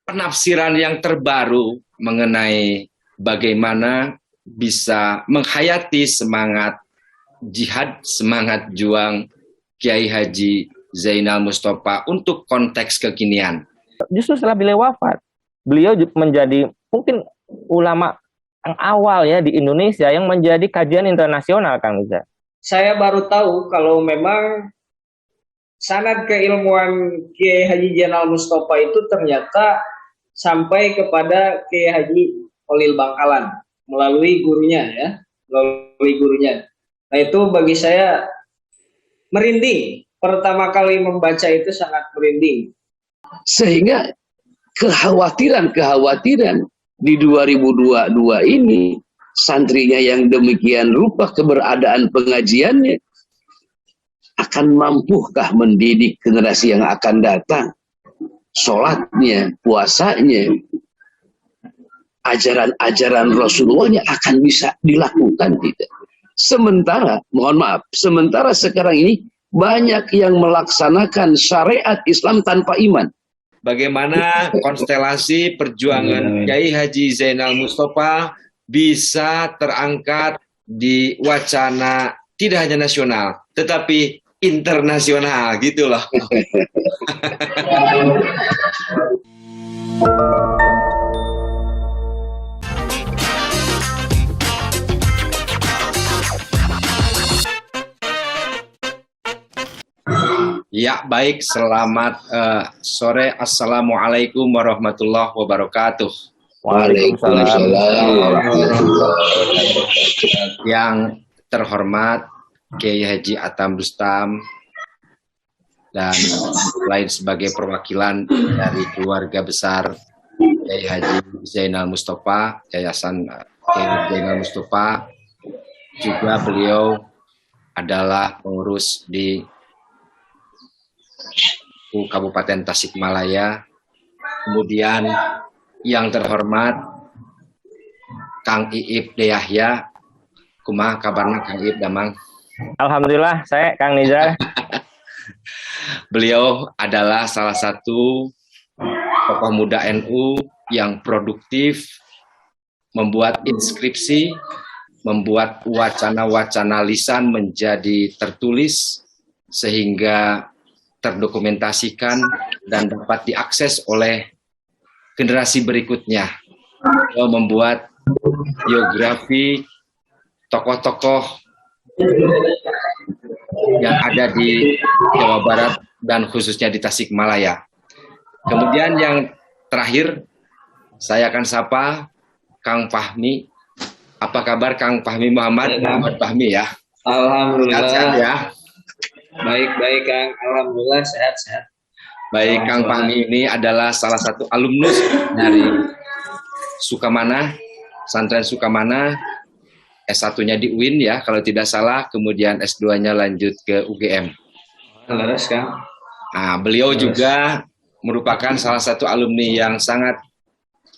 penafsiran yang terbaru mengenai bagaimana bisa menghayati semangat jihad, semangat juang Kiai Haji Zainal Mustafa untuk konteks kekinian. Justru setelah beliau wafat, beliau menjadi mungkin ulama yang awal ya di Indonesia yang menjadi kajian internasional, Kang Iza. Saya baru tahu kalau memang sanad keilmuan Kiai Haji Zainal Mustafa itu ternyata sampai kepada Kiai Haji Khalil Bangkalan melalui gurunya ya, melalui gurunya. Nah itu bagi saya merinding. Pertama kali membaca itu sangat merinding. Sehingga kekhawatiran di 2022 ini santrinya yang demikian rupa keberadaan pengajiannya akan mampukah mendidik generasi yang akan datang? Sholatnya, puasanya, ajaran-ajaran Rasulullahnya akan bisa dilakukan tidak? Sementara, mohon maaf, sementara sekarang ini banyak yang melaksanakan syariat Islam tanpa iman. Bagaimana konstelasi perjuangan Kiai Haji Zainal Mustafa bisa terangkat di wacana tidak hanya nasional, tetapi internasional gitu loh. Ya, baik. Selamat sore. Assalamualaikum warahmatullahi wabarakatuh. Waalaikumsalam warahmatullahi wabarakatuh. Yang terhormat Kiai Haji Atam Rustam dan lain sebagai perwakilan dari keluarga besar Kiai Haji Zainal Mustafa, Yayasan Kiai Haji Zainal Mustafa. Juga beliau adalah pengurus di Kabupaten Tasikmalaya. Kemudian yang terhormat Kang Iip Deyahya, kumaha kabarna Kang Iip damang? Alhamdulillah, saya Kang Nizar. Beliau adalah salah satu tokoh muda NU yang produktif, membuat inskripsi, membuat wacana-wacana lisan menjadi tertulis sehingga terdokumentasikan dan dapat diakses oleh generasi berikutnya. Beliau membuat biografi tokoh-tokoh yang ada di Jawa Barat dan khususnya di Tasikmalaya. Kemudian yang terakhir, saya akan sapa Kang Fahmi. Apa kabar Kang Fahmi Muhammad? Muhammad Fahmi ya. Alhamdulillah. Sehat ya. Baik Kang. Alhamdulillah sehat-sehat. Baik, Kang Fahmi ini adalah salah satu alumnus dari Sukamana, Pesantren Sukamana. S1-nya di UIN ya, kalau tidak salah, kemudian S2-nya lanjut ke UGM. Leres, Kang. Nah, beliau juga merupakan salah satu alumni yang sangat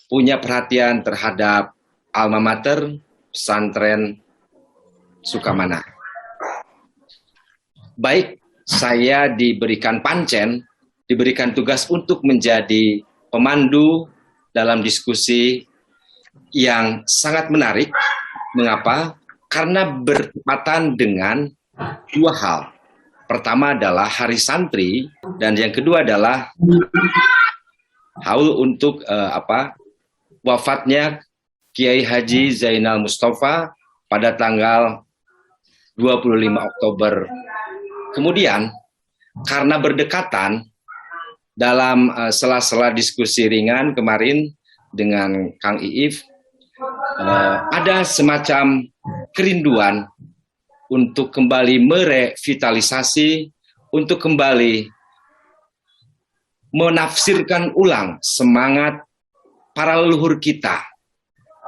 punya perhatian terhadap alma mater Pesantren Sukamana. Baik, saya diberikan diberikan tugas untuk menjadi pemandu dalam diskusi yang sangat menarik. Mengapa? Karena bertepatan dengan dua hal. Pertama adalah Hari Santri dan yang kedua adalah haul untuk wafatnya Kiai Haji Zainal Mustafa pada tanggal 25 Oktober. Kemudian karena berdekatan dalam sela-sela diskusi ringan kemarin dengan Kang Iif, ada semacam kerinduan untuk kembali merevitalisasi, untuk kembali menafsirkan ulang semangat para leluhur kita.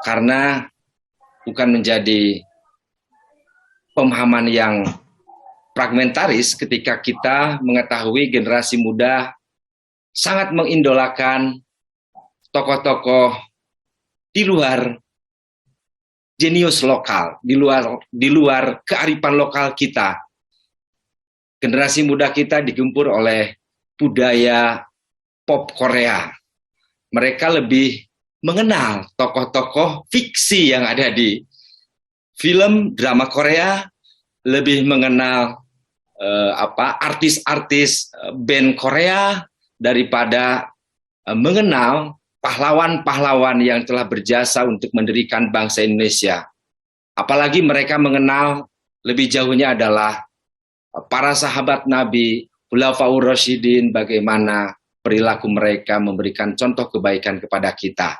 Karena bukan menjadi pemahaman yang fragmentaris ketika kita mengetahui generasi muda sangat mengidolakan tokoh-tokoh di luar jenius lokal, di luar kearifan lokal kita. Generasi muda kita digempur oleh budaya pop Korea. mereka lebih mengenal tokoh-tokoh fiksi yang ada di film drama Korea, lebih mengenal artis-artis band Korea daripada mengenal pahlawan-pahlawan yang telah berjasa untuk mendirikan bangsa Indonesia. Apalagi mereka mengenal lebih jauhnya adalah para sahabat Nabi, Khulafaur Rasyidin, bagaimana perilaku mereka memberikan contoh kebaikan kepada kita.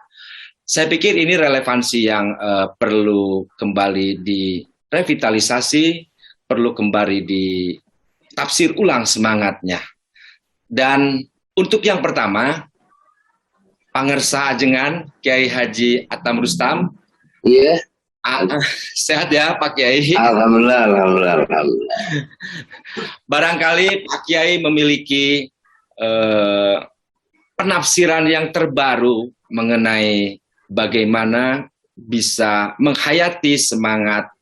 Saya pikir ini relevansi yang perlu kembali direvitalisasi, perlu kembali ditafsir ulang semangatnya. Dan untuk yang pertama, Pangersa Ajengan, Kiai Haji Atam Rustam. Iya. Sehat ya Pak Kiai? Alhamdulillah, alhamdulillah, alhamdulillah. Barangkali Pak Kiai memiliki penafsiran yang terbaru mengenai bagaimana bisa menghayati semangat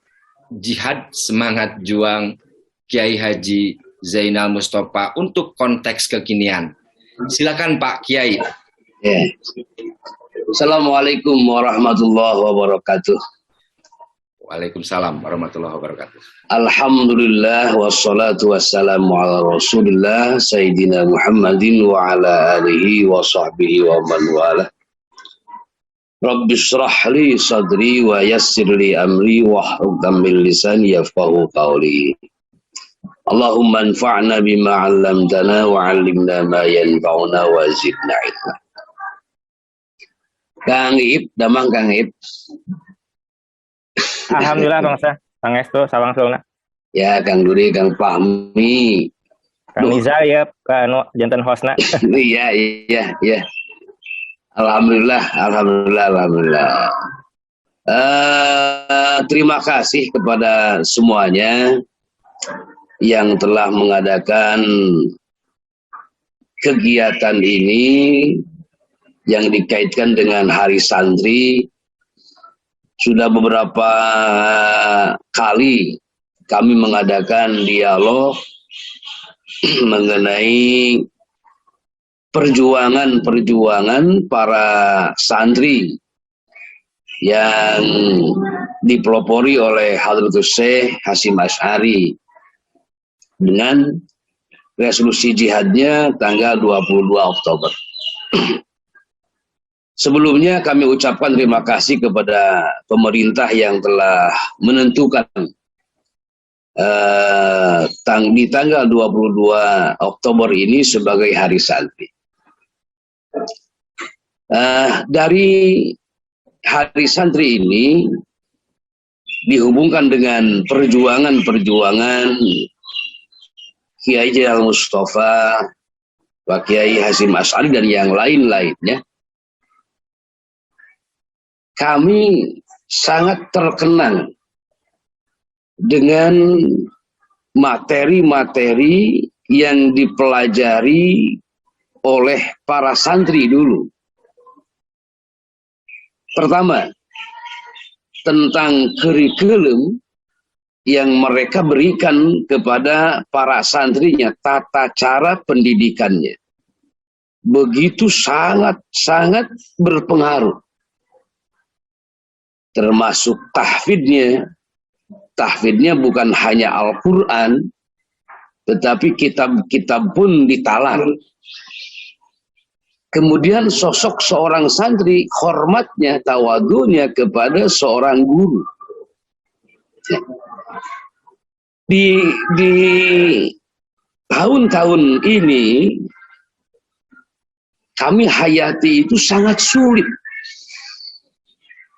jihad, semangat juang Kiai Haji Zainal Mustafa untuk konteks kekinian. Silakan Pak Kiai. Ya. Assalamualaikum warahmatullahi wabarakatuh. Waalaikumsalam warahmatullahi wabarakatuh. Alhamdulillah wassalatu wassalamu ala Rasulillah Sayyidina Muhammadin wa ala alihi wa sahbihi wa man wala. Rabbi shrah li sadri wa yassir li amri wahlul min lisani yafqahu qawli. Allahumma anfa'na bima 'allamtana wa 'allimna ma yanfa'una wa zidna ilma. Kang Ip, damang Kang Ip. Alhamdulillah Bang Sa, Bang Estu, Sawang Suna. Ya, Kang Duri, Kang Fahmi. Kang Nizar ya, jantan hostna. Iya, iya, iya. Alhamdulillah, alhamdulillah, alhamdulillah. Terima kasih kepada semuanya yang telah mengadakan kegiatan ini yang dikaitkan dengan Hari Santri. Sudah beberapa kali kami mengadakan dialog mengenai perjuangan-perjuangan para santri yang dipelopori oleh Hadratus Syekh Hasyim Asy'ari dengan resolusi jihadnya tanggal 22 Oktober. Sebelumnya kami ucapkan terima kasih kepada pemerintah yang telah menentukan di tanggal 22 Oktober ini sebagai Hari Santri. Dari Hari Santri ini dihubungkan dengan perjuangan-perjuangan Kiai Zainal Mustafa, Pak Kiai Hasyim Asy'ari dan yang lain-lainnya. Kami sangat terkenang dengan materi-materi yang dipelajari oleh para santri dulu. Pertama, tentang kurikulum yang mereka berikan kepada para santrinya, tata cara pendidikannya. Begitu sangat berpengaruh. Termasuk tahfidnya. Tahfidnya bukan hanya Al-Quran, tetapi kitab-kitab pun ditalar. Kemudian sosok seorang santri, hormatnya, tawadunya kepada seorang guru. Di tahun-tahun ini, kami hayati itu sangat sulit.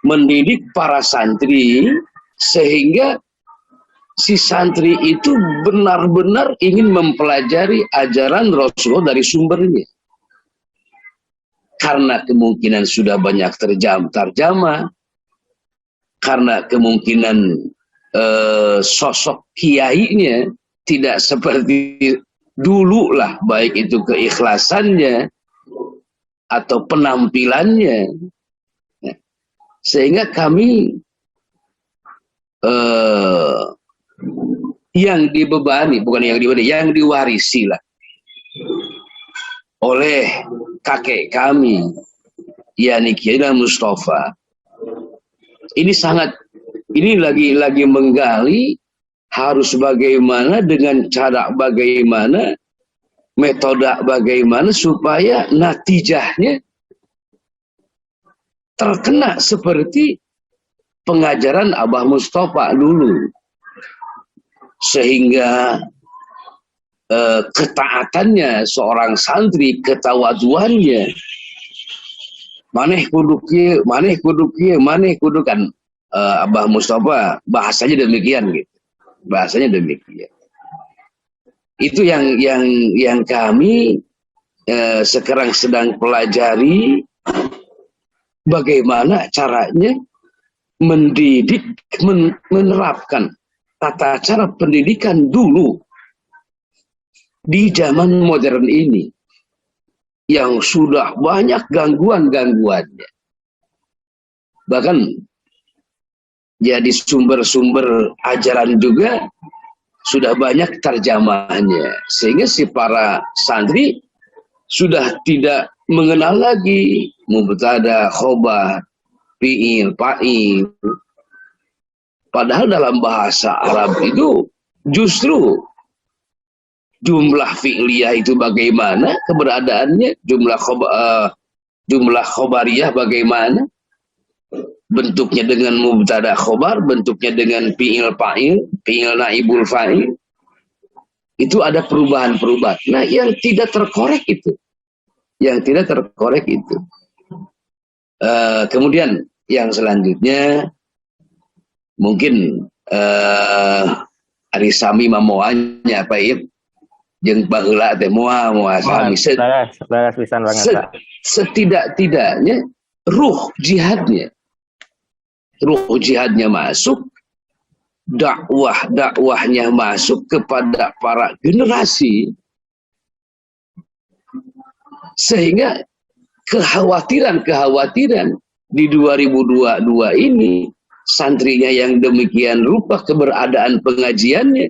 Mendidik para santri sehingga si santri itu benar-benar ingin mempelajari ajaran Rasulullah dari sumbernya. Karena kemungkinan sudah banyak terjemah, karena kemungkinan sosok kiainya tidak seperti dulu lah, baik itu keikhlasannya atau penampilannya. Sehingga kami yang dibebani, bukan yang dibebani, yang diwarisi lah oleh kakek kami, yakni Kiai Mustafa. Ini lagi menggali harus bagaimana, dengan cara bagaimana, metode bagaimana supaya natijahnya terkena seperti pengajaran Abah Mustafa dulu, sehingga ketaatannya seorang santri, ketawaduannya, maneh kudu kieu, maneh kudu kan, Abah Mustafa bahasanya demikian gitu. Bahasanya demikian. Itu yang kami sekarang sedang pelajari, bagaimana caranya mendidik, menerapkan tata cara pendidikan dulu di zaman modern ini yang sudah banyak gangguan-gangguannya. Bahkan jadi sumber-sumber ajaran juga sudah banyak terjemahnya, sehingga si para santri sudah tidak mengenal lagi mubtada, khobar, fi'il, fa'il. Padahal dalam bahasa Arab itu justru jumlah fi'liyah itu bagaimana keberadaannya, jumlah khobariyah bagaimana, bentuknya dengan mubtada khobar, bentuknya dengan fi'il fa'il, fi'il naibul fa'il. Itu ada perubahan-perubahan. Nah, yang tidak terkorek itu. Kemudian yang selanjutnya mungkin Ari Sami mamoanya apa ya? Jeung baheula teh moal sami pisan banget, Pak. Setidak-tidaknya ruh jihadnya masuk, dakwahnya masuk kepada para generasi, sehingga kekhawatiran di 2022 ini santrinya yang demikian rupa keberadaan pengajiannya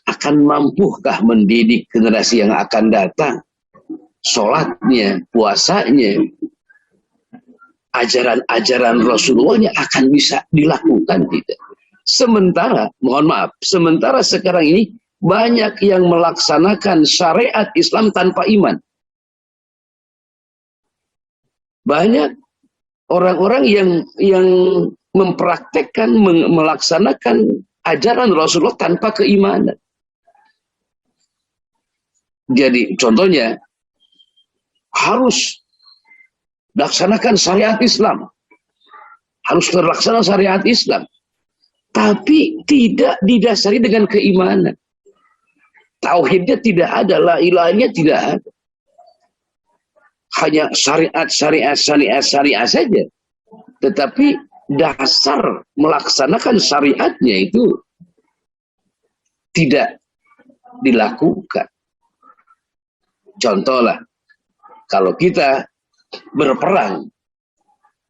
akan mampukah mendidik generasi yang akan datang, sholatnya, puasanya, ajaran-ajaran Rasulullahnya akan bisa dilakukan tidak? Sementara sekarang ini banyak yang melaksanakan syariat Islam tanpa iman. Banyak orang-orang yang mempraktekkan, melaksanakan ajaran Rasulullah tanpa keimanan. Jadi contohnya harus laksanakan syariat Islam, harus terlaksana syariat Islam, tapi tidak didasari dengan keimanan. Tauhidnya tidak ada, la ilahnya tidak ada. Hanya syariat saja. Tetapi dasar melaksanakan syariatnya itu tidak dilakukan. Contohlah, kalau kita berperang,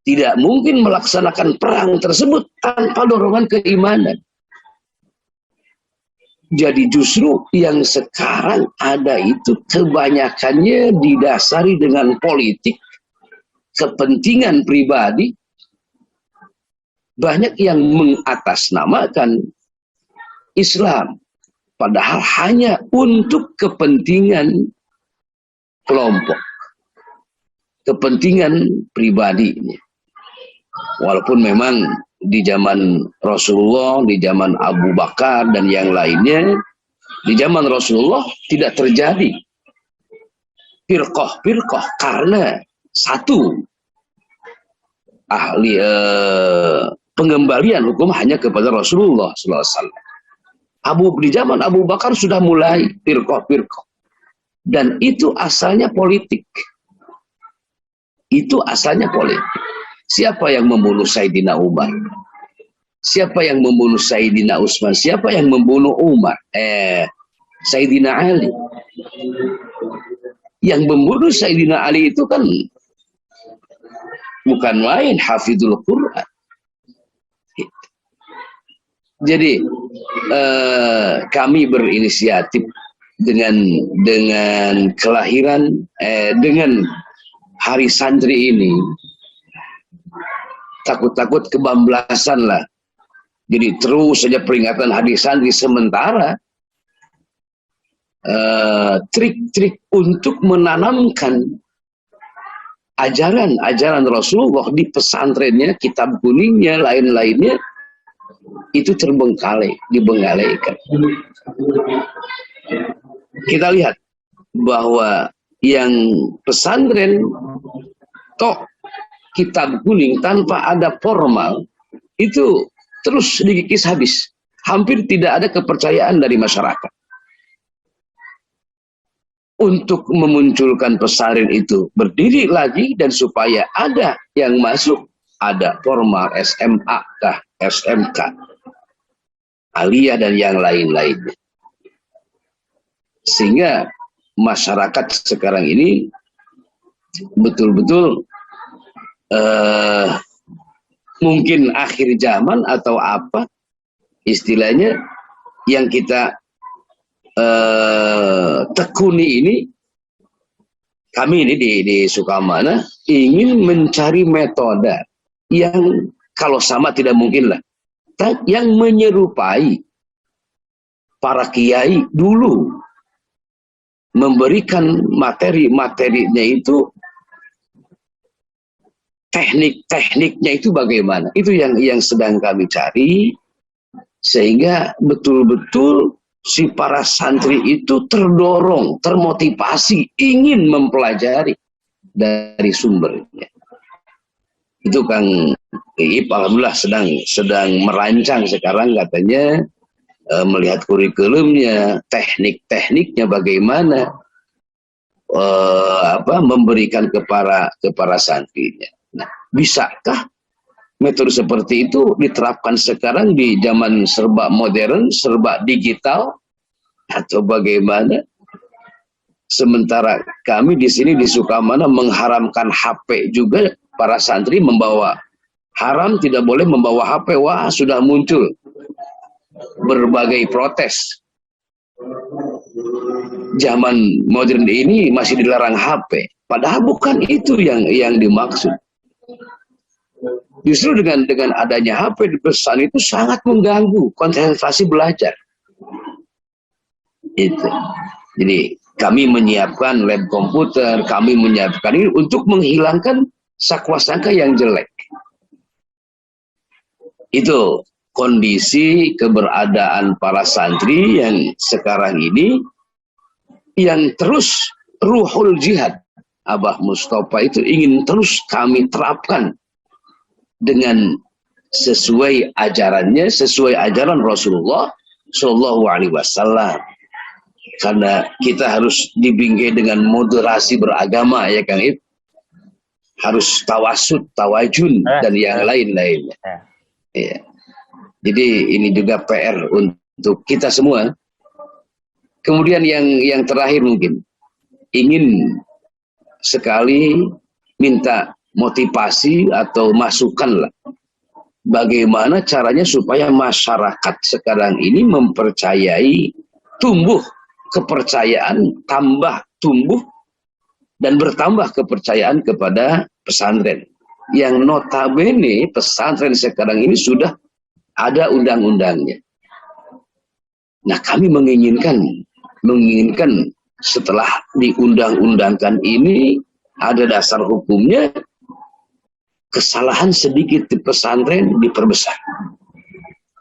tidak mungkin melaksanakan perang tersebut tanpa dorongan keimanan. Jadi justru yang sekarang ada itu kebanyakannya didasari dengan politik, kepentingan pribadi. Banyak yang mengatasnamakan Islam, padahal hanya untuk kepentingan kelompok, kepentingan pribadinya. Walaupun memang di zaman Rasulullah, di zaman Abu Bakar dan yang lainnya, di zaman Rasulullah tidak terjadi firqah karena satu, ahli pengembalian hukum hanya kepada Rasulullah SAW. Di zaman Abu Bakar sudah mulai firqah, dan itu asalnya politik. Siapa yang membunuh Sayyidina Umar? Siapa yang membunuh Sayyidina Utsman? Siapa yang membunuh Umar? Sayyidina Ali. Yang membunuh Sayyidina Ali itu kan bukan main, hafidhul Quran. Jadi kami berinisiatif dengan kelahiran, dengan hari santri ini takut-takut kebablasan lah. Jadi terus saja peringatan hari santri, sementara trik-trik untuk menanamkan ajaran-ajaran Rasulullah di pesantrennya, kitab kuningnya, lain-lainnya itu dibengalaikan. Kita lihat bahwa yang pesantren toh kitab kuning tanpa ada formal itu terus dikikis habis. Hampir tidak ada kepercayaan dari masyarakat. Untuk memunculkan pesantren itu berdiri lagi dan supaya ada yang masuk, ada formal SMA kah, SMK, aliyah dan yang lain-lainnya. Sehingga masyarakat sekarang ini betul-betul mungkin akhir zaman atau apa istilahnya yang kita tekuni ini, kami ini di Sukamana ingin mencari metode yang kalau sama tidak mungkin lah, yang menyerupai para kiai dulu, memberikan materi-materinya itu, teknik-tekniknya itu bagaimana, itu yang sedang kami cari, sehingga betul-betul si para santri itu terdorong, termotivasi, ingin mempelajari dari sumbernya. Itu Kang Iip alhamdulillah sedang merancang sekarang katanya, melihat kurikulumnya, teknik-tekniknya bagaimana, memberikan kepada santrinya. Nah, bisakah metode seperti itu diterapkan sekarang di zaman serba modern, serba digital, atau bagaimana? Sementara kami di sini di Sukamana mengharamkan HP juga, para santri membawa, haram, tidak boleh membawa HP. Wah, sudah muncul berbagai protes. Zaman modern ini masih dilarang HP, padahal bukan itu yang dimaksud. Justru dengan adanya HP di pesan itu sangat mengganggu konsentrasi belajar. Itu. Jadi kami menyiapkan lab komputer, kami menyiapkan ini untuk menghilangkan sakwa-sangka yang jelek. Itu kondisi keberadaan para santri yang sekarang ini, yang terus ruhul jihad Abah Mustafa itu ingin terus kami terapkan dengan sesuai ajarannya, sesuai ajaran Rasulullah Shallallahu Alaihi Wasallam. Karena kita harus dibingkai dengan moderasi beragama, ya Kang Ip. Harus tawasud, tawajun, dan yang lain-lainnya. Ya. Jadi ini juga PR untuk kita semua. Kemudian yang terakhir mungkin, ingin sekali minta motivasi atau masukan lah, bagaimana caranya supaya masyarakat sekarang ini mempercayai, tumbuh kepercayaan, tumbuh dan bertambah kepercayaan kepada pesantren, yang notabene pesantren sekarang ini sudah ada undang-undangnya. Nah, kami menginginkan setelah diundang-undangkan ini ada dasar hukumnya, kesalahan sedikit di pesantren diperbesar,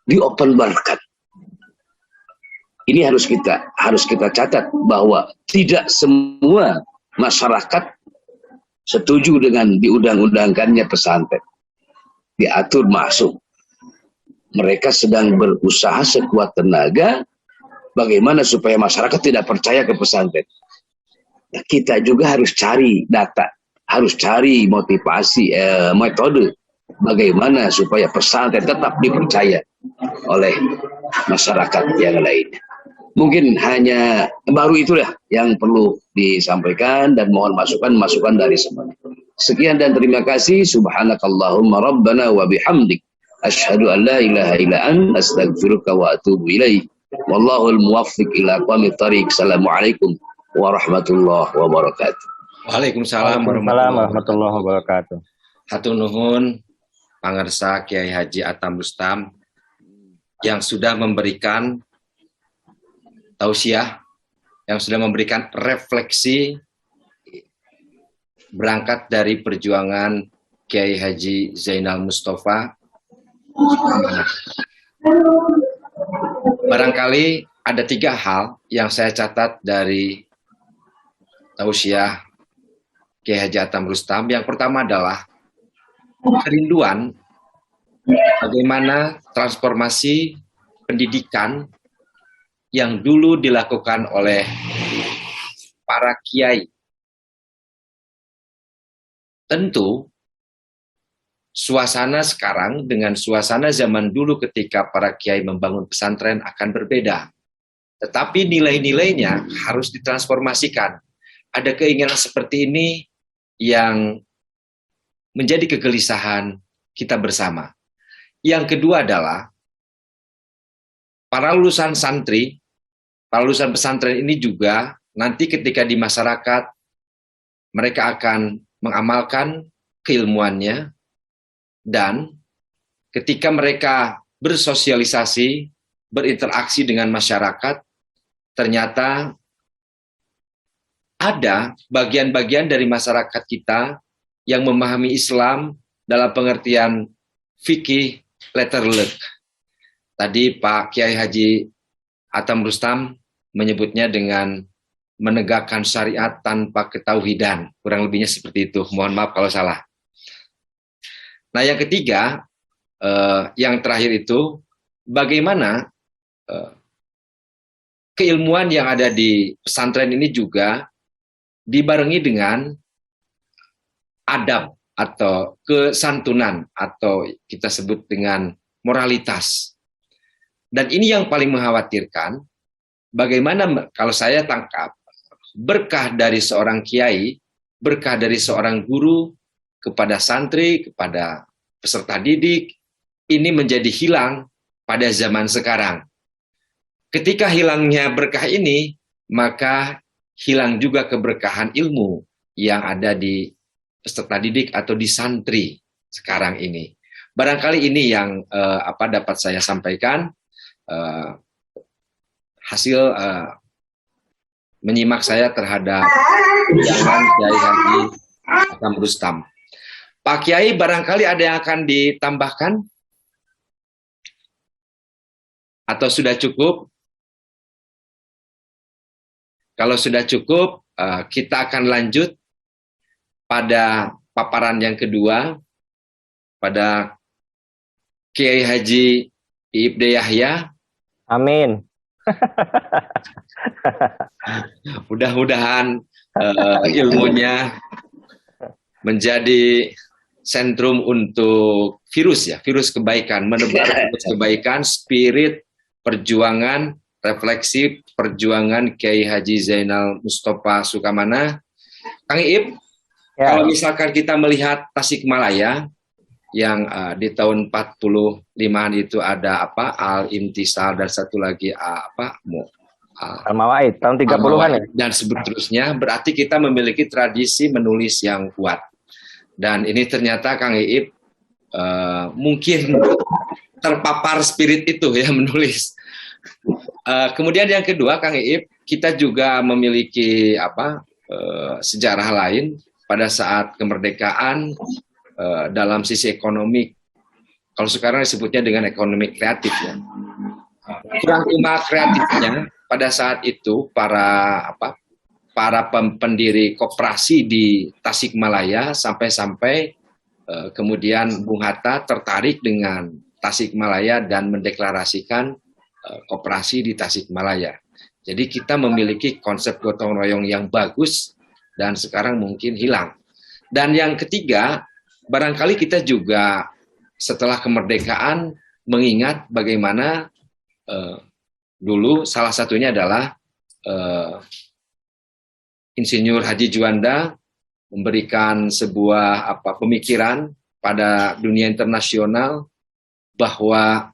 di-open bar-kan. Ini harus kita catat bahwa tidak semua masyarakat setuju dengan diundang-undangkannya pesantren, diatur masuk. Mereka sedang berusaha sekuat tenaga bagaimana supaya masyarakat tidak percaya ke pesantren. Nah, kita juga harus cari data, harus cari motivasi, metode bagaimana supaya pesantren tetap dipercaya oleh masyarakat yang lainnya. Mungkin hanya baru itulah yang perlu disampaikan, dan mohon masukan dari semuanya. Sekian dan terima kasih. Subhanakallahumma rabbana wa bihamdik, asyhadu an la ilaha illa anta, astaghfiruka wa atubu ilaik. Wallahul muwaffiq ila aqwamit thariq. Assalamualaikum warahmatullahi wabarakatuh. Waalaikumsalam Waalaikumsalam warahmatullahi warahmatullahi wabarakatuh. wabarakatuh. Hatur nuhun pangersa Kiai Haji Atam Rustam yang sudah memberikan tausiah, yang sudah memberikan refleksi berangkat dari perjuangan Kiai Haji Zainal Mustafa. Barangkali ada 3 hal yang saya catat dari tausiah Kiai Haji Atam Rustam. Yang pertama adalah kerinduan bagaimana transformasi pendidikan yang dulu dilakukan oleh para kiai. Tentu suasana sekarang dengan suasana zaman dulu ketika para kiai membangun pesantren akan berbeda. Tetapi nilai-nilainya harus ditransformasikan. Ada keinginan seperti ini yang menjadi kegelisahan kita bersama. Yang kedua adalah para lulusan santri, para lulusan pesantren ini juga nanti ketika di masyarakat mereka akan mengamalkan keilmuannya, dan ketika mereka bersosialisasi, berinteraksi dengan masyarakat, ternyata ada bagian-bagian dari masyarakat kita yang memahami Islam dalam pengertian fikih letterlek. Tadi Pak Kiai Haji Atam Rustam menyebutnya dengan menegakkan syariat tanpa ketauhidan. Kurang lebihnya seperti itu. Mohon maaf kalau salah. Nah, yang ketiga, yang terakhir itu, bagaimana keilmuan yang ada di pesantren ini juga dibarengi dengan adab atau kesantunan atau kita sebut dengan moralitas. Dan ini yang paling mengkhawatirkan, bagaimana kalau saya tangkap, berkah dari seorang kiai, berkah dari seorang guru kepada santri, kepada peserta didik, ini menjadi hilang pada zaman sekarang. Ketika hilangnya berkah ini, maka hilang juga keberkahan ilmu yang ada di peserta didik atau di santri sekarang ini. Barangkali ini yang dapat saya sampaikan hasil menyimak saya terhadap jangan Kiai Haji Atam Rustam. Pak Kiai, barangkali ada yang akan ditambahkan? Atau sudah cukup? Kalau sudah cukup, kita akan lanjut pada paparan yang kedua, pada Kiai Haji Ibde Yahya. Amin. Mudah-mudahan ilmunya menjadi sentrum untuk virus kebaikan, menebar virus kebaikan, spirit perjuangan, refleksi perjuangan Kiai Haji Zainal Mustafa Sukamana. Kang Iip, kalau misalkan kita melihat Tasikmalaya yang di tahun 45-an itu ada Al-Imtisal dan satu lagi Al-Mawaid tahun 30-an ya. Dan seterusnya, berarti kita memiliki tradisi menulis yang kuat. Dan ini ternyata Kang Iip mungkin terpapar spirit itu ya menulis. Kemudian yang kedua Kang Iip, kita juga memiliki sejarah lain pada saat kemerdekaan dalam sisi ekonomi. Kalau sekarang disebutnya dengan ekonomi kreatif ya. Kurang umat kreatifnya pada saat itu para pendiri koperasi di Tasikmalaya sampai kemudian Bung Hatta tertarik dengan Tasikmalaya dan mendeklarasikan koperasi di Tasikmalaya. Jadi kita memiliki konsep gotong royong yang bagus dan sekarang mungkin hilang. Dan yang ketiga, barangkali kita juga setelah kemerdekaan mengingat bagaimana dulu salah satunya adalah Insinyur Haji Juanda memberikan sebuah pemikiran pada dunia internasional bahwa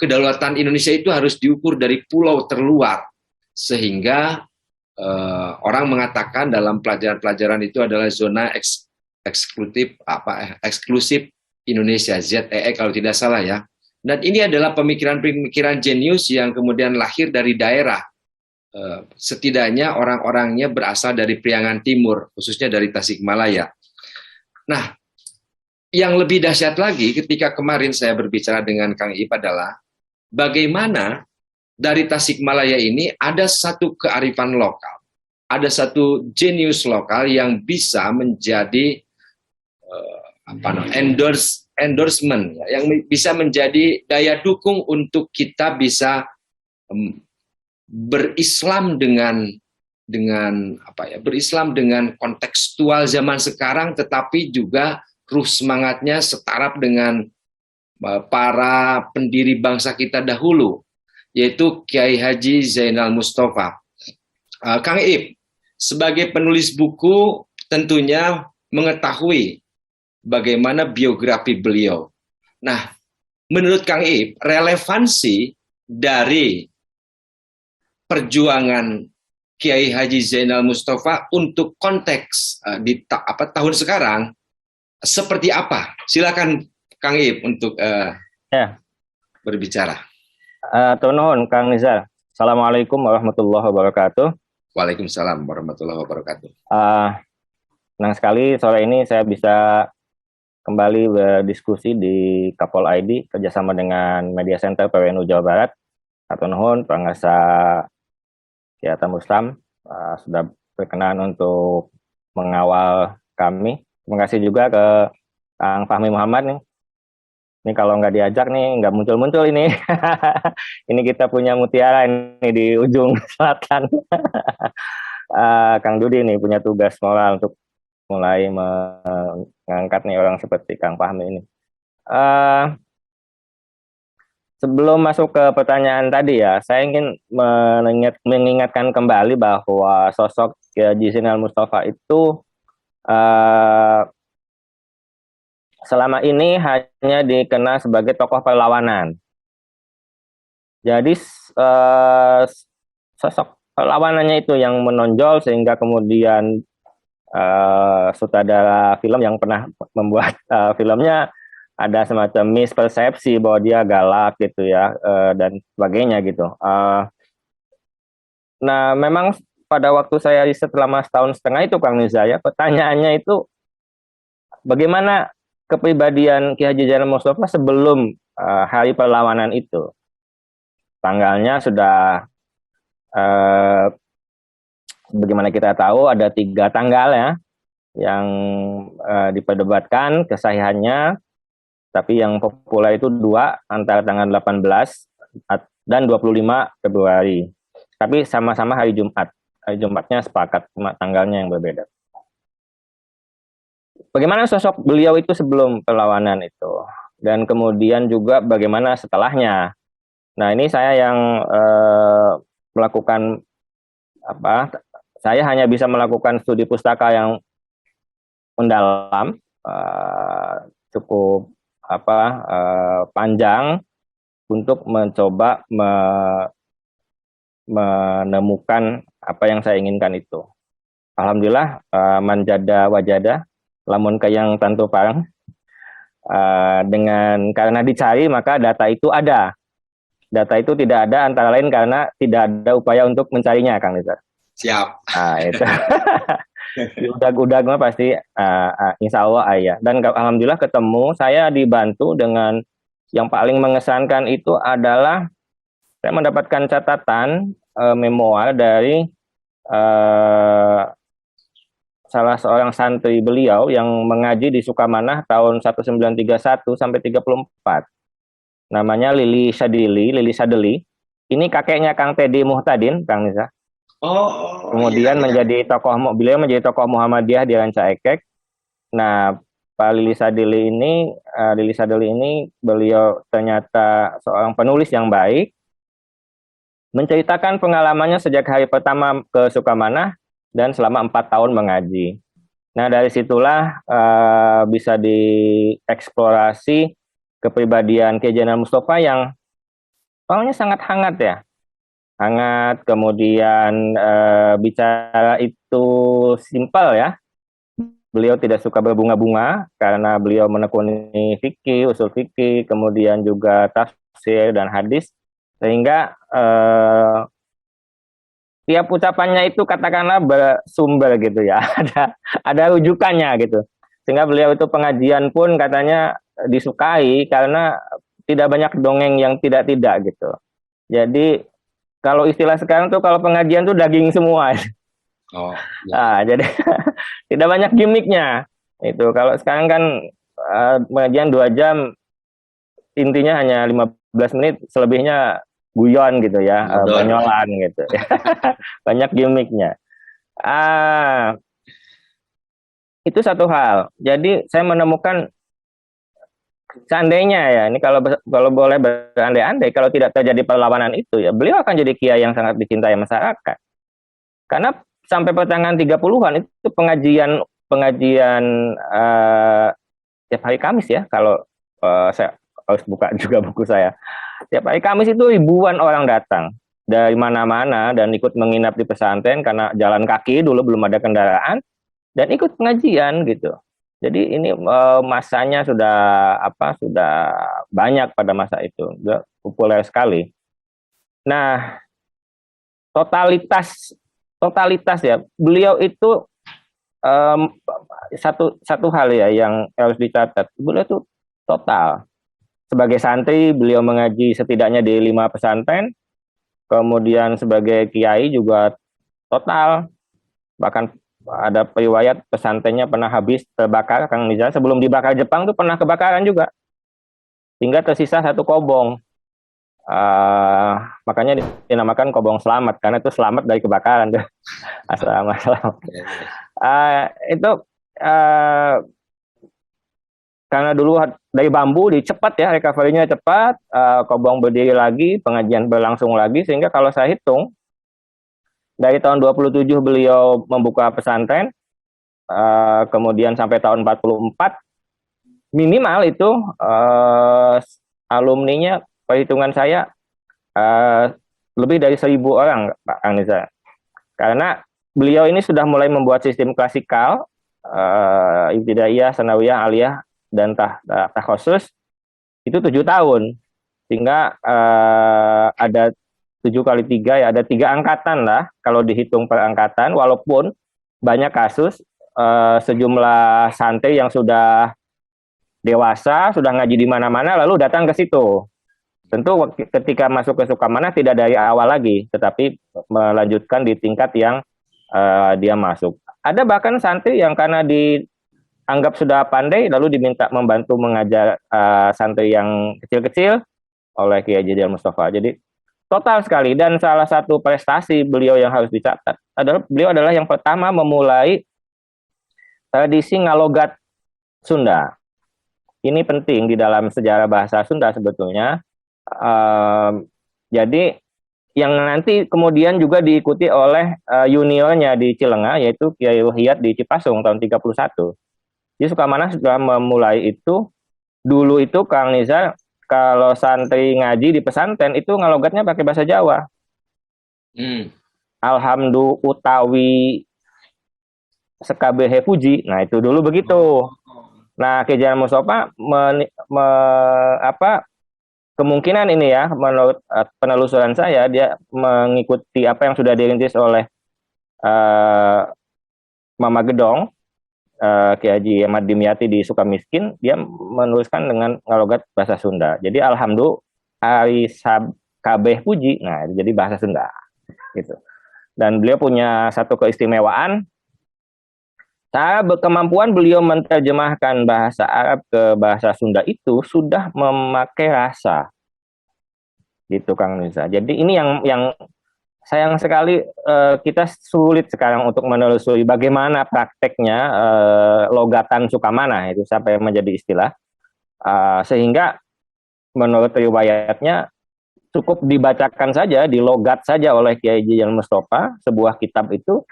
kedaulatan Indonesia itu harus diukur dari pulau terluar, sehingga orang mengatakan dalam pelajaran-pelajaran itu adalah zona eksklusif Indonesia, ZEE kalau tidak salah ya. Dan ini adalah pemikiran-pemikiran jenius yang kemudian lahir dari daerah. Setidaknya orang-orangnya berasal dari Priangan Timur, khususnya dari Tasikmalaya. Nah, yang lebih dahsyat lagi ketika kemarin saya berbicara dengan Kang Ip adalah bagaimana dari Tasikmalaya ini ada satu kearifan lokal, ada satu jenius lokal yang bisa menjadi endorsement, yang bisa menjadi daya dukung untuk kita bisa berislam berislam dengan kontekstual zaman sekarang, tetapi juga ruh semangatnya setaraf dengan para pendiri bangsa kita dahulu, yaitu Kiai Haji Zainal Mustafa. Kang Ip, sebagai penulis buku tentunya mengetahui bagaimana biografi beliau. Nah, menurut Kang Ip, relevansi dari perjuangan Kiai Haji Zainal Mustafa untuk konteks di tahun sekarang seperti apa? Silakan Kang Ip untuk berbicara. Nuhun Kang Nizar. Assalamualaikum warahmatullahi wabarakatuh. Waalaikumsalam warahmatullahi wabarakatuh. Senang sekali sore ini saya bisa kembali berdiskusi di Kapol ID kerjasama dengan Media Center PWNU Jawa Barat. Nuhun Pangasa Kiai Mustam sudah berkenan untuk mengawal kami. Terima kasih juga ke Kang Fahmi Muhammad nih. Ini kalau nggak diajak nih nggak muncul-muncul ini. Ini kita punya mutiara ini di ujung selatan. Kang Dudi nih punya tugas moral untuk mulai mengangkat nih orang seperti Kang Fahmi ini. Sebelum masuk ke pertanyaan tadi ya, saya ingin mengingatkan kembali bahwa sosok Haji Zainal Mustafa itu selama ini hanya dikenal sebagai tokoh perlawanan. Jadi sosok perlawanannya itu yang menonjol sehingga kemudian sutradara film yang pernah membuat filmnya ada semacam mispersepsi bahwa dia galak gitu ya dan sebagainya gitu. Nah, memang pada waktu saya riset selama setahun setengah itu Kang Nizar ya, pertanyaannya itu bagaimana kepribadian Ki Haji Zainal Mustafa sebelum hari perlawanan itu. Tanggalnya sudah bagaimana kita tahu ada 3 tanggal ya yang diperdebatkan kesahihannya, tapi yang populer itu 2 antara tanggal 18 dan 25 Februari. Tapi sama-sama hari Jumat. Hari Jumatnya sepakat, cuma tanggalnya yang berbeda. Bagaimana sosok beliau itu sebelum perlawanan itu, dan kemudian juga bagaimana setelahnya. Nah, ini saya yang melakukan saya hanya bisa melakukan studi pustaka yang mendalam, cukup panjang untuk mencoba menemukan apa yang saya inginkan itu. Alhamdulillah, manjada wajada lamun kayang tantu parang, karena dicari maka data itu ada. Data itu tidak ada antara lain karena tidak ada upaya untuk mencarinya, Kang Nizar. Siap. Nah, itu. Udah mah pasti insya Allah ayah. Dan alhamdulillah ketemu, saya dibantu dengan yang paling mengesankan itu adalah saya mendapatkan catatan memoir dari salah seorang santri beliau yang mengaji di Sukamanah tahun 1931 sampai 34. Namanya Lili Sadeli. Ini kakeknya Kang Tedi Muhtadin, Kang Nizar. Kemudian beliau menjadi tokoh Muhammadiyah di Ranca Ekek. Nah, Pak Lili Sadeli ini beliau ternyata seorang penulis yang baik, menceritakan pengalamannya sejak hari pertama ke Sukamanah dan selama 4 tahun mengaji. Nah, dari situlah bisa dieksplorasi kepribadian Kiai Zainal Mustafa yang orangnya sangat hangat ya. hangat, kemudian bicara itu simpel ya. Beliau tidak suka berbunga-bunga karena beliau menekuni fikih, usul fikih, kemudian juga tafsir dan hadis, sehingga tiap ucapannya itu katakanlah bersumber gitu ya, ada rujukannya gitu. Sehingga beliau itu pengajian pun katanya disukai karena tidak banyak dongeng yang tidak-tidak gitu. Jadi kalau istilah sekarang tuh kalau pengajian tuh daging semua. Oh, ya. Nah, jadi tidak banyak gimmicknya. Itu kalau sekarang kan pengajian 2 jam, intinya hanya 15 menit, selebihnya guyon gitu ya, Betul. banyolan gitu. Banyak gimmicknya. Ah, itu satu hal. Jadi saya menemukan seandainya ya, ini kalau boleh berandai-andai, kalau tidak terjadi perlawanan itu ya, beliau akan jadi kiai yang sangat dicintai masyarakat. Karena sampai pertengahan 30-an itu pengajian pengajian tiap hari Kamis ya, kalau saya harus buka juga buku saya. Tiap hari Kamis itu ribuan orang datang dari mana-mana dan ikut menginap di pesantren karena jalan kaki dulu, belum ada kendaraan, dan ikut pengajian gitu. Jadi ini masanya sudah banyak pada masa itu, populer sekali. Nah, totalitas ya, beliau itu satu hal ya yang harus dicatat, beliau itu total. Sebagai santri, beliau mengaji setidaknya di 5 pesantren, kemudian sebagai kiai juga total. Bahkan ada riwayat pesantrennya pernah habis terbakar, Kang Nizar. Sebelum dibakar Jepang tuh pernah kebakaran juga, hingga tersisa 1 kobong. Makanya dinamakan kobong selamat, karena itu selamat dari kebakaran tuh. Selamat. Itu karena dulu dari bambu dicepat ya, recovery-nya cepat, kobong berdiri lagi, pengajian berlangsung lagi, sehingga kalau saya hitung dari tahun 27 beliau membuka pesantren, kemudian sampai tahun 44 minimal itu alumninya, perhitungan saya lebih dari 1.000 orang, Pak Anissa. Karena beliau ini sudah mulai membuat sistem klasikal, ibtidaiyah, sanawiyah, aliyah, dan takhusus itu 7 tahun, sehingga ada 7 kali 3 ya, ada 3 angkatan lah kalau dihitung per angkatan, walaupun banyak kasus sejumlah santri yang sudah dewasa, sudah ngaji di mana-mana lalu datang ke situ. Tentu ketika masuk ke Sukamana tidak dari awal lagi, tetapi melanjutkan di tingkat yang dia masuk. Ada bahkan santri yang karena dianggap sudah pandai lalu diminta membantu mengajar santri yang kecil-kecil oleh Kiai Haji Al-Mustafa. Jadi total sekali, dan salah satu prestasi beliau yang harus dicatat adalah beliau adalah yang pertama memulai tradisi ngalogat Sunda. Ini penting di dalam sejarah bahasa Sunda sebetulnya. Jadi yang nanti kemudian juga diikuti oleh juniornya di Cilenga, yaitu Kiai Wahiyat di Cipasung tahun 31. Jadi Sukamana sudah memulai itu. Dulu itu Kang Nizar, kalau santri ngaji di pesantren itu ngalogatnya pakai bahasa Jawa. Alhamdulillah utawi sekabehe puji. Nah, itu dulu begitu. Nah, Kiai Haji Mustafa kemungkinan ini ya, menurut penelusuran saya, dia mengikuti apa yang sudah dirintis oleh Mama Gedong, Kiai Haji Ahmad Dimyati di Sukamiskin. Dia menuliskan dengan ngalogat bahasa Sunda. Jadi alhamdulillah ari kabeh puji. Nah, jadi bahasa Sunda gitu. Dan beliau punya satu keistimewaan, cara kemampuan beliau menerjemahkan bahasa Arab ke bahasa Sunda itu sudah memakai rasa, gitu Kang Nisa. Jadi ini yang sayang sekali kita sulit sekarang untuk menelusuri bagaimana prakteknya logatan Sukamana itu sampai menjadi istilah, sehingga menurut riwayatnya cukup dibacakan saja, dilogat saja oleh Kiai Haji Al-Mustafa sebuah kitab itu,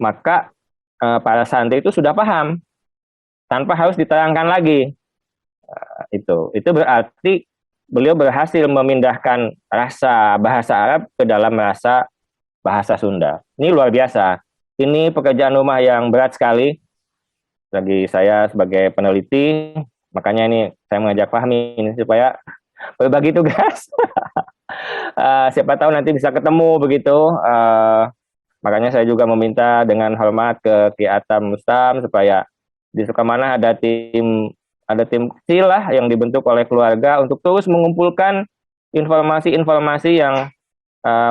maka para santri itu sudah paham tanpa harus diterangkan lagi. Itu berarti beliau berhasil memindahkan rasa bahasa Arab ke dalam rasa bahasa Sunda. Ini luar biasa. Ini pekerjaan rumah yang berat sekali bagi saya sebagai peneliti. Makanya ini saya mengajak Fahmi ini supaya berbagi tugas. Siapa tahu nanti bisa ketemu begitu. Makanya saya juga meminta dengan hormat ke Ki Atam Mustam supaya di Sukamana ada tim kecil lah yang dibentuk oleh keluarga untuk terus mengumpulkan informasi-informasi yang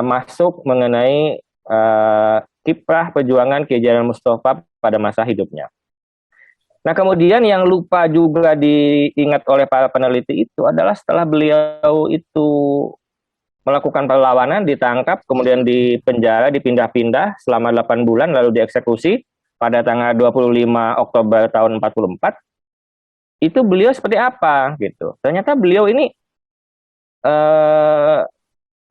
masuk mengenai kiprah perjuangan Ki Haji Mustafa pada masa hidupnya. Nah, kemudian yang lupa juga diingat oleh para peneliti itu adalah setelah beliau itu melakukan perlawanan, ditangkap, kemudian dipenjara, dipindah-pindah selama 8 bulan, lalu dieksekusi pada tanggal 25 Oktober tahun 44. Itu beliau seperti apa gitu. Ternyata beliau ini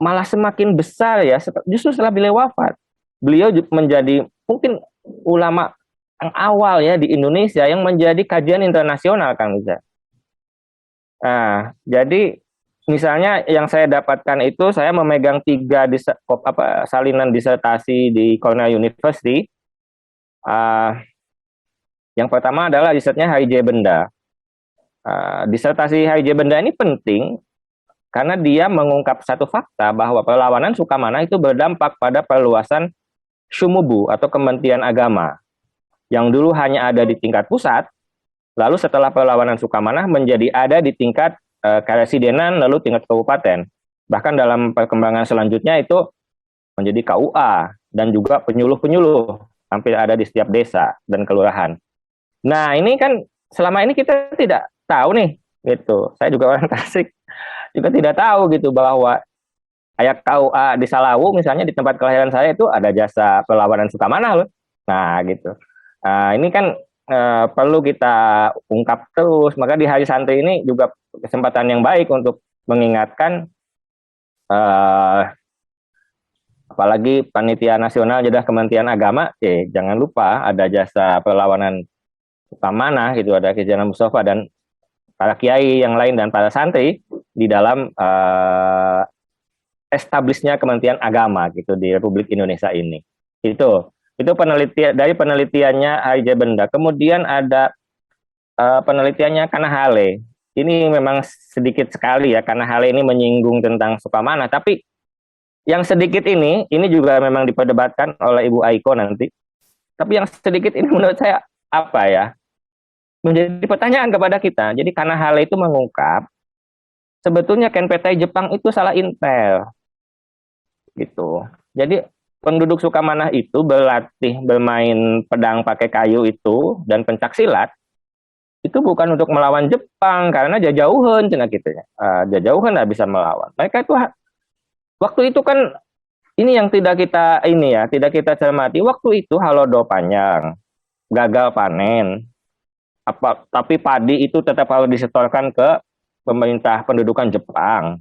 malah semakin besar ya, justru setelah beliau wafat. Beliau menjadi mungkin ulama yang awal ya di Indonesia yang menjadi kajian internasional, Kang Iza. Nah, jadi misalnya yang saya dapatkan itu, saya memegang 3 salinan disertasi di Cornell University. Yang pertama adalah risetnya H.I.J. Benda. Disertasi H.I.J. Benda ini penting karena dia mengungkap satu fakta bahwa perlawanan Sukamana itu berdampak pada perluasan Syumubu atau Kementerian Agama yang dulu hanya ada di tingkat pusat, lalu setelah perlawanan Sukamana menjadi ada di tingkat karesidenan, lalu tingkat kabupaten. Bahkan dalam perkembangan selanjutnya itu menjadi KUA dan juga penyuluh-penyuluh hampir ada di setiap desa dan kelurahan. Nah, ini kan selama ini kita tidak tahu nih, gitu. Saya juga orang Tasik, juga tidak tahu gitu bahwa kayak KUA di Salawu misalnya di tempat kelahiran saya itu ada jasa perlawanan Sukamana loh. Nah, gitu. Ini kan perlu kita ungkap terus. Maka di Hari Santri ini juga kesempatan yang baik untuk mengingatkan apalagi panitia nasional jadah Kementerian Agama, jangan lupa ada jasa perlawanan Sukamana gitu, ada Ki Haji Mustafa dan para kiai yang lain dan para santri di dalam establishnya Kementerian Agama gitu di Republik Indonesia ini. Itu penelitian dari penelitiannya H.I.J. Benda. Kemudian ada penelitiannya Kanahale. Ini memang sedikit sekali ya, Kanahale ini menyinggung tentang Sukamana, tapi yang sedikit ini juga memang diperdebatkan oleh Ibu Aiko nanti. Tapi yang sedikit ini menurut saya apa ya? Menjadi pertanyaan kepada kita. Jadi Kanahale itu mengungkap sebetulnya Kenpetai Jepang itu salah intel. Gitu. Jadi penduduk Sukamana itu berlatih bermain pedang pakai kayu itu dan pencak silat itu bukan untuk melawan Jepang karena jajauhan cina gitu ya. Jajauhan nggak bisa melawan. Mereka itu waktu itu kan ini yang tidak kita cermati. Waktu itu halodo panjang, gagal panen. Tapi padi itu tetap harus disetorkan ke pemerintah pendudukan Jepang.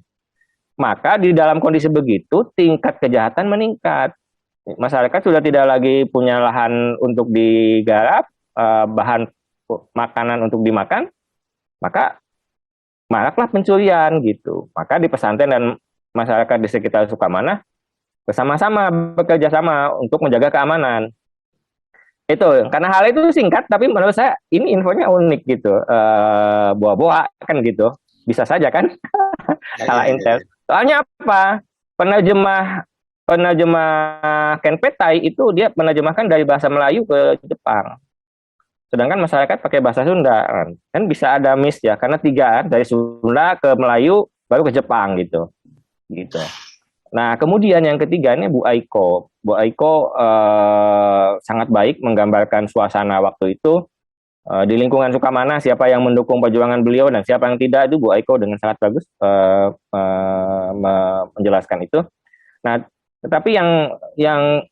Maka di dalam kondisi begitu tingkat kejahatan meningkat. Masyarakat sudah tidak lagi punya lahan untuk digarap, bahan makanan untuk dimakan, maka maraklah pencurian gitu. Maka di pesantren dan masyarakat di sekitar Sukamana bersama-sama bekerja sama untuk menjaga keamanan. Itu karena hal itu singkat, tapi menurut saya ini infonya unik gitu. Buah-buah kan gitu, bisa saja kan salah intel. Soalnya apa? Penerjemah Kenpetai itu dia menerjemahkan dari bahasa Melayu ke Jepang. Sedangkan masyarakat pakai bahasa Sunda kan bisa ada miss ya karena 3 dari Sunda ke Melayu baru ke Jepang gitu. Nah, kemudian yang ketiga ini Bu Aiko. Bu Aiko sangat baik menggambarkan suasana waktu itu di lingkungan Sukamana, siapa yang mendukung perjuangan beliau dan siapa yang tidak, itu Bu Aiko dengan sangat bagus menjelaskan itu. Nah, tetapi yang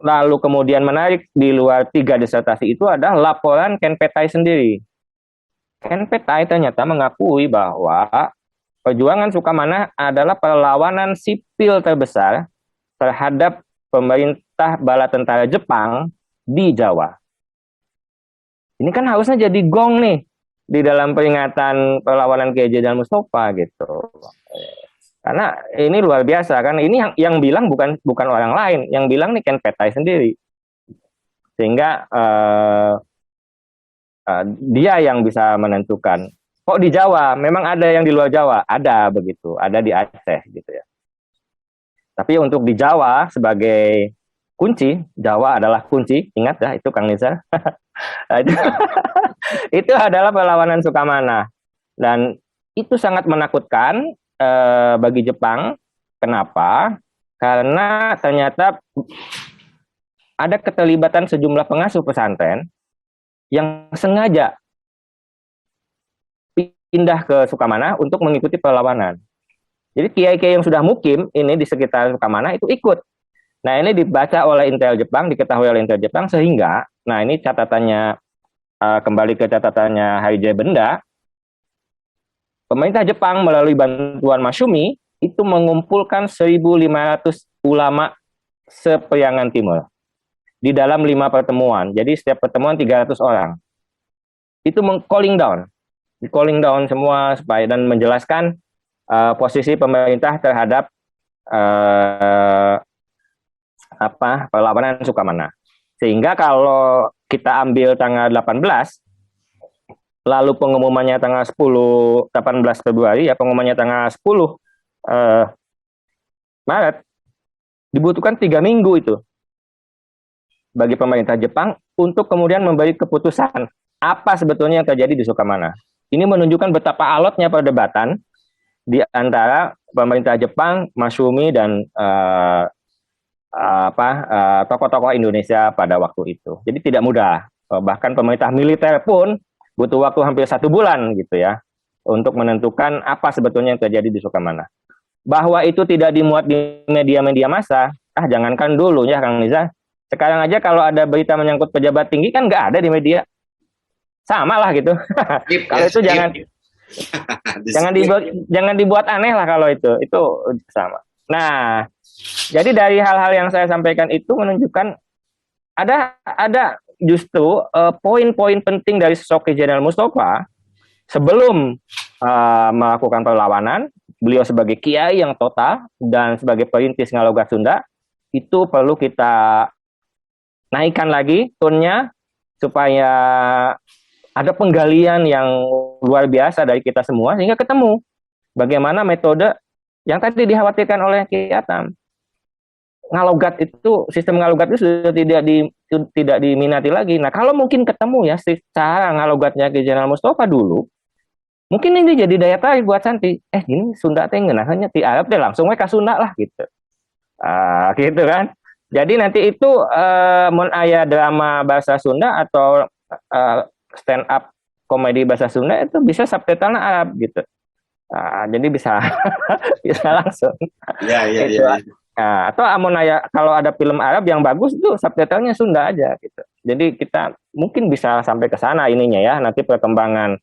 lalu kemudian menarik di luar 3 disertasi itu adalah laporan Kenpetai sendiri. Kenpetai ternyata mengakui bahwa perjuangan Sukamana adalah perlawanan sipil terbesar terhadap pemerintah bala tentara Jepang di Jawa. Ini kan harusnya jadi gong nih di dalam peringatan perlawanan Kiai Haji Zainal Mustafa gitu. Karena ini luar biasa kan, ini yang bilang bukan orang lain, yang bilang nih Ken Petai sendiri. Sehingga dia yang bisa menentukan. Kok di Jawa? Memang ada yang di luar Jawa, ada begitu, ada di Aceh gitu ya. Tapi untuk di Jawa sebagai kunci, Jawa adalah kunci, ingat ya itu Kang Nizar. Itu adalah perlawanan Sukamana, dan itu sangat menakutkan bagi Jepang. Kenapa? Karena ternyata ada keterlibatan sejumlah pengasuh pesantren yang sengaja pindah ke Sukamana untuk mengikuti perlawanan. Jadi kiai-kiai yang sudah mukim ini di sekitar Sukamana itu ikut. Nah, ini dibaca oleh Intel Jepang, diketahui oleh Intel Jepang, sehingga, nah ini catatannya, kembali ke catatannya Haije Benda, pemerintah Jepang melalui bantuan Masyumi itu mengumpulkan 1.500 ulama se-Priangan Timur di dalam 5 pertemuan. Jadi setiap pertemuan 300 orang. Itu calling down semua supaya, dan menjelaskan posisi pemerintah terhadap perlawanan Sukamana. Sehingga kalau kita ambil tanggal 18, lalu pengumumannya tanggal 18 Februari, ya pengumumannya tanggal 10 Maret, dibutuhkan 3 minggu itu bagi pemerintah Jepang untuk kemudian memberi keputusan apa sebetulnya yang terjadi di Sukamana. Ini menunjukkan betapa alotnya perdebatan di antara pemerintah Jepang, Masyumi, dan tokoh-tokoh Indonesia pada waktu itu. Jadi tidak mudah. Bahkan pemerintah militer pun butuh waktu hampir 1 bulan gitu ya untuk menentukan apa sebetulnya yang terjadi di Sukamana. Bahwa itu tidak dimuat di media-media massa, jangankan dulu ya Kang Nizar. Sekarang aja kalau ada berita menyangkut pejabat tinggi kan nggak ada di media. Sama lah gitu. Kalau itu jangan dibuat aneh lah kalau itu sama. Nah, jadi dari hal-hal yang saya sampaikan itu menunjukkan ada justru poin-poin penting dari sosok Jenderal Mustafa sebelum melakukan perlawanan. Beliau sebagai kiai yang total dan sebagai perintis Ngalogat Sunda itu perlu kita naikkan lagi tone-nya supaya ada penggalian yang luar biasa dari kita semua sehingga ketemu bagaimana metode yang tadi dikhawatirkan oleh Ki Atam. Ngalogat itu, sistem ngalogat itu sudah tidak diminati lagi. Nah, kalau mungkin ketemu ya secara ngalogatnya Ki Jenderal Mustafa dulu, mungkin ini jadi daya tarik buat Santi. Ini Sunda teh ngeunahnya ti Arab teh langsung we ka Sunda lah gitu. Gitu kan. Jadi nanti itu mun aya drama bahasa Sunda atau stand up komedi bahasa Sunda itu bisa subtitlenya Arab gitu. Jadi bisa bisa langsung. Iya. Nah, atau amun aya kalau ada film Arab yang bagus itu subtitlenya Sunda aja gitu. Jadi kita mungkin bisa sampai ke sana ininya ya, nanti perkembangan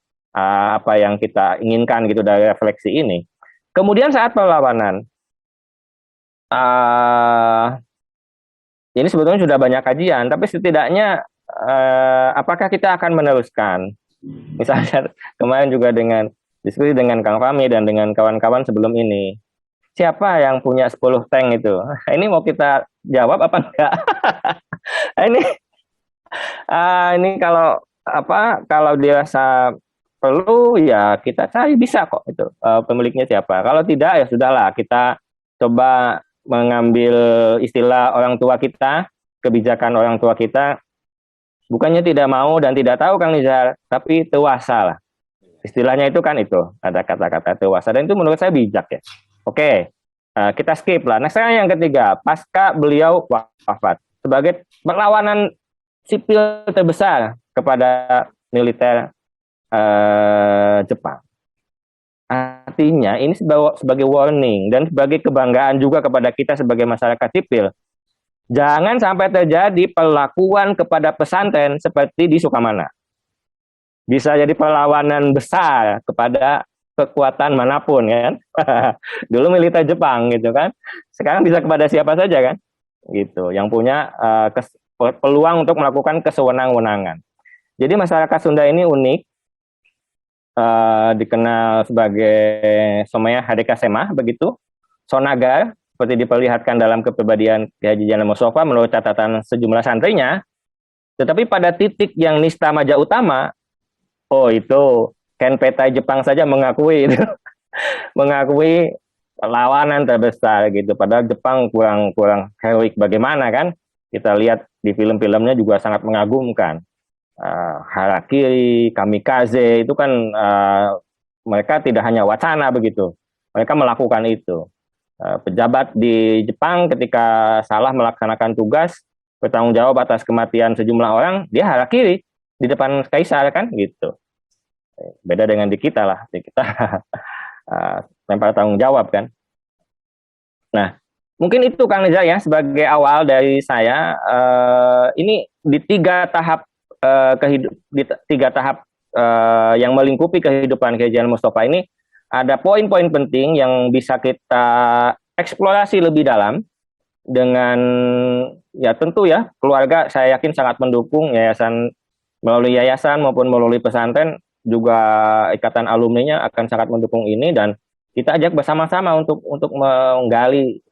apa yang kita inginkan gitu dari refleksi ini. Kemudian saat perlawanan, ini sebetulnya sudah banyak kajian, tapi setidaknya apakah kita akan meneruskan? Misalnya kemarin juga dengan diskusi dengan Kang Fahmi dan dengan kawan-kawan sebelum ini, siapa yang punya 10 tank itu? Ini mau kita jawab apa enggak? Ini kalau dirasa perlu ya kita cari, bisa kok itu pemiliknya siapa. Kalau tidak ya sudahlah, kita coba mengambil istilah orang tua kita, kebijakan orang tua kita, bukannya tidak mau dan tidak tahu Kang Nizar, tapi tewasa lah. Istilahnya itu kan itu, ada kata-kata tewasa, dan itu menurut saya bijak ya. Oke, kita skip lah. Nah sekarang yang ketiga, pasca beliau wafat sebagai perlawanan sipil terbesar kepada militer Jepang. Artinya ini sebagai warning dan sebagai kebanggaan juga kepada kita sebagai masyarakat sipil. Jangan sampai terjadi perlakuan kepada pesantren seperti di Sukamana. Bisa jadi perlawanan besar kepada kekuatan manapun kan. Dulu militer Jepang gitu kan. Sekarang bisa kepada siapa saja kan. Gitu, yang punya peluang untuk melakukan kesewenang-wenangan. Jadi masyarakat Sunda ini unik. dikenal sebagai Somaya Hadeka Semah begitu, Sonagar seperti diperlihatkan dalam kepribadian Kiai Haji Zainal Mustafa menurut catatan sejumlah santrinya. Tetapi pada titik yang nista maja utama, oh itu Ken Petai Jepang saja mengakui itu, mengakui lawanan terbesar gitu. Padahal Jepang kurang heroik bagaimana kan? Kita lihat di film-filmnya juga sangat mengagumkan. Harakiri, kamikaze itu kan mereka tidak hanya wacana begitu, mereka melakukan itu. Pejabat di Jepang ketika salah melaksanakan tugas bertanggung jawab atas kematian sejumlah orang, dia harakiri di depan kaisar kan gitu. Beda dengan di kita lah, di kita lempar tanggung jawab kan. Nah, mungkin itu Kang Nizar ya sebagai awal dari saya. Ini di tiga tahap yang melingkupi kehidupan Kiai Zainal Mustafa ini ada poin-poin penting yang bisa kita eksplorasi lebih dalam dengan ya tentu ya keluarga saya yakin sangat mendukung melalui yayasan maupun melalui pesantren juga ikatan alumninya akan sangat mendukung ini dan kita ajak bersama-sama untuk menggali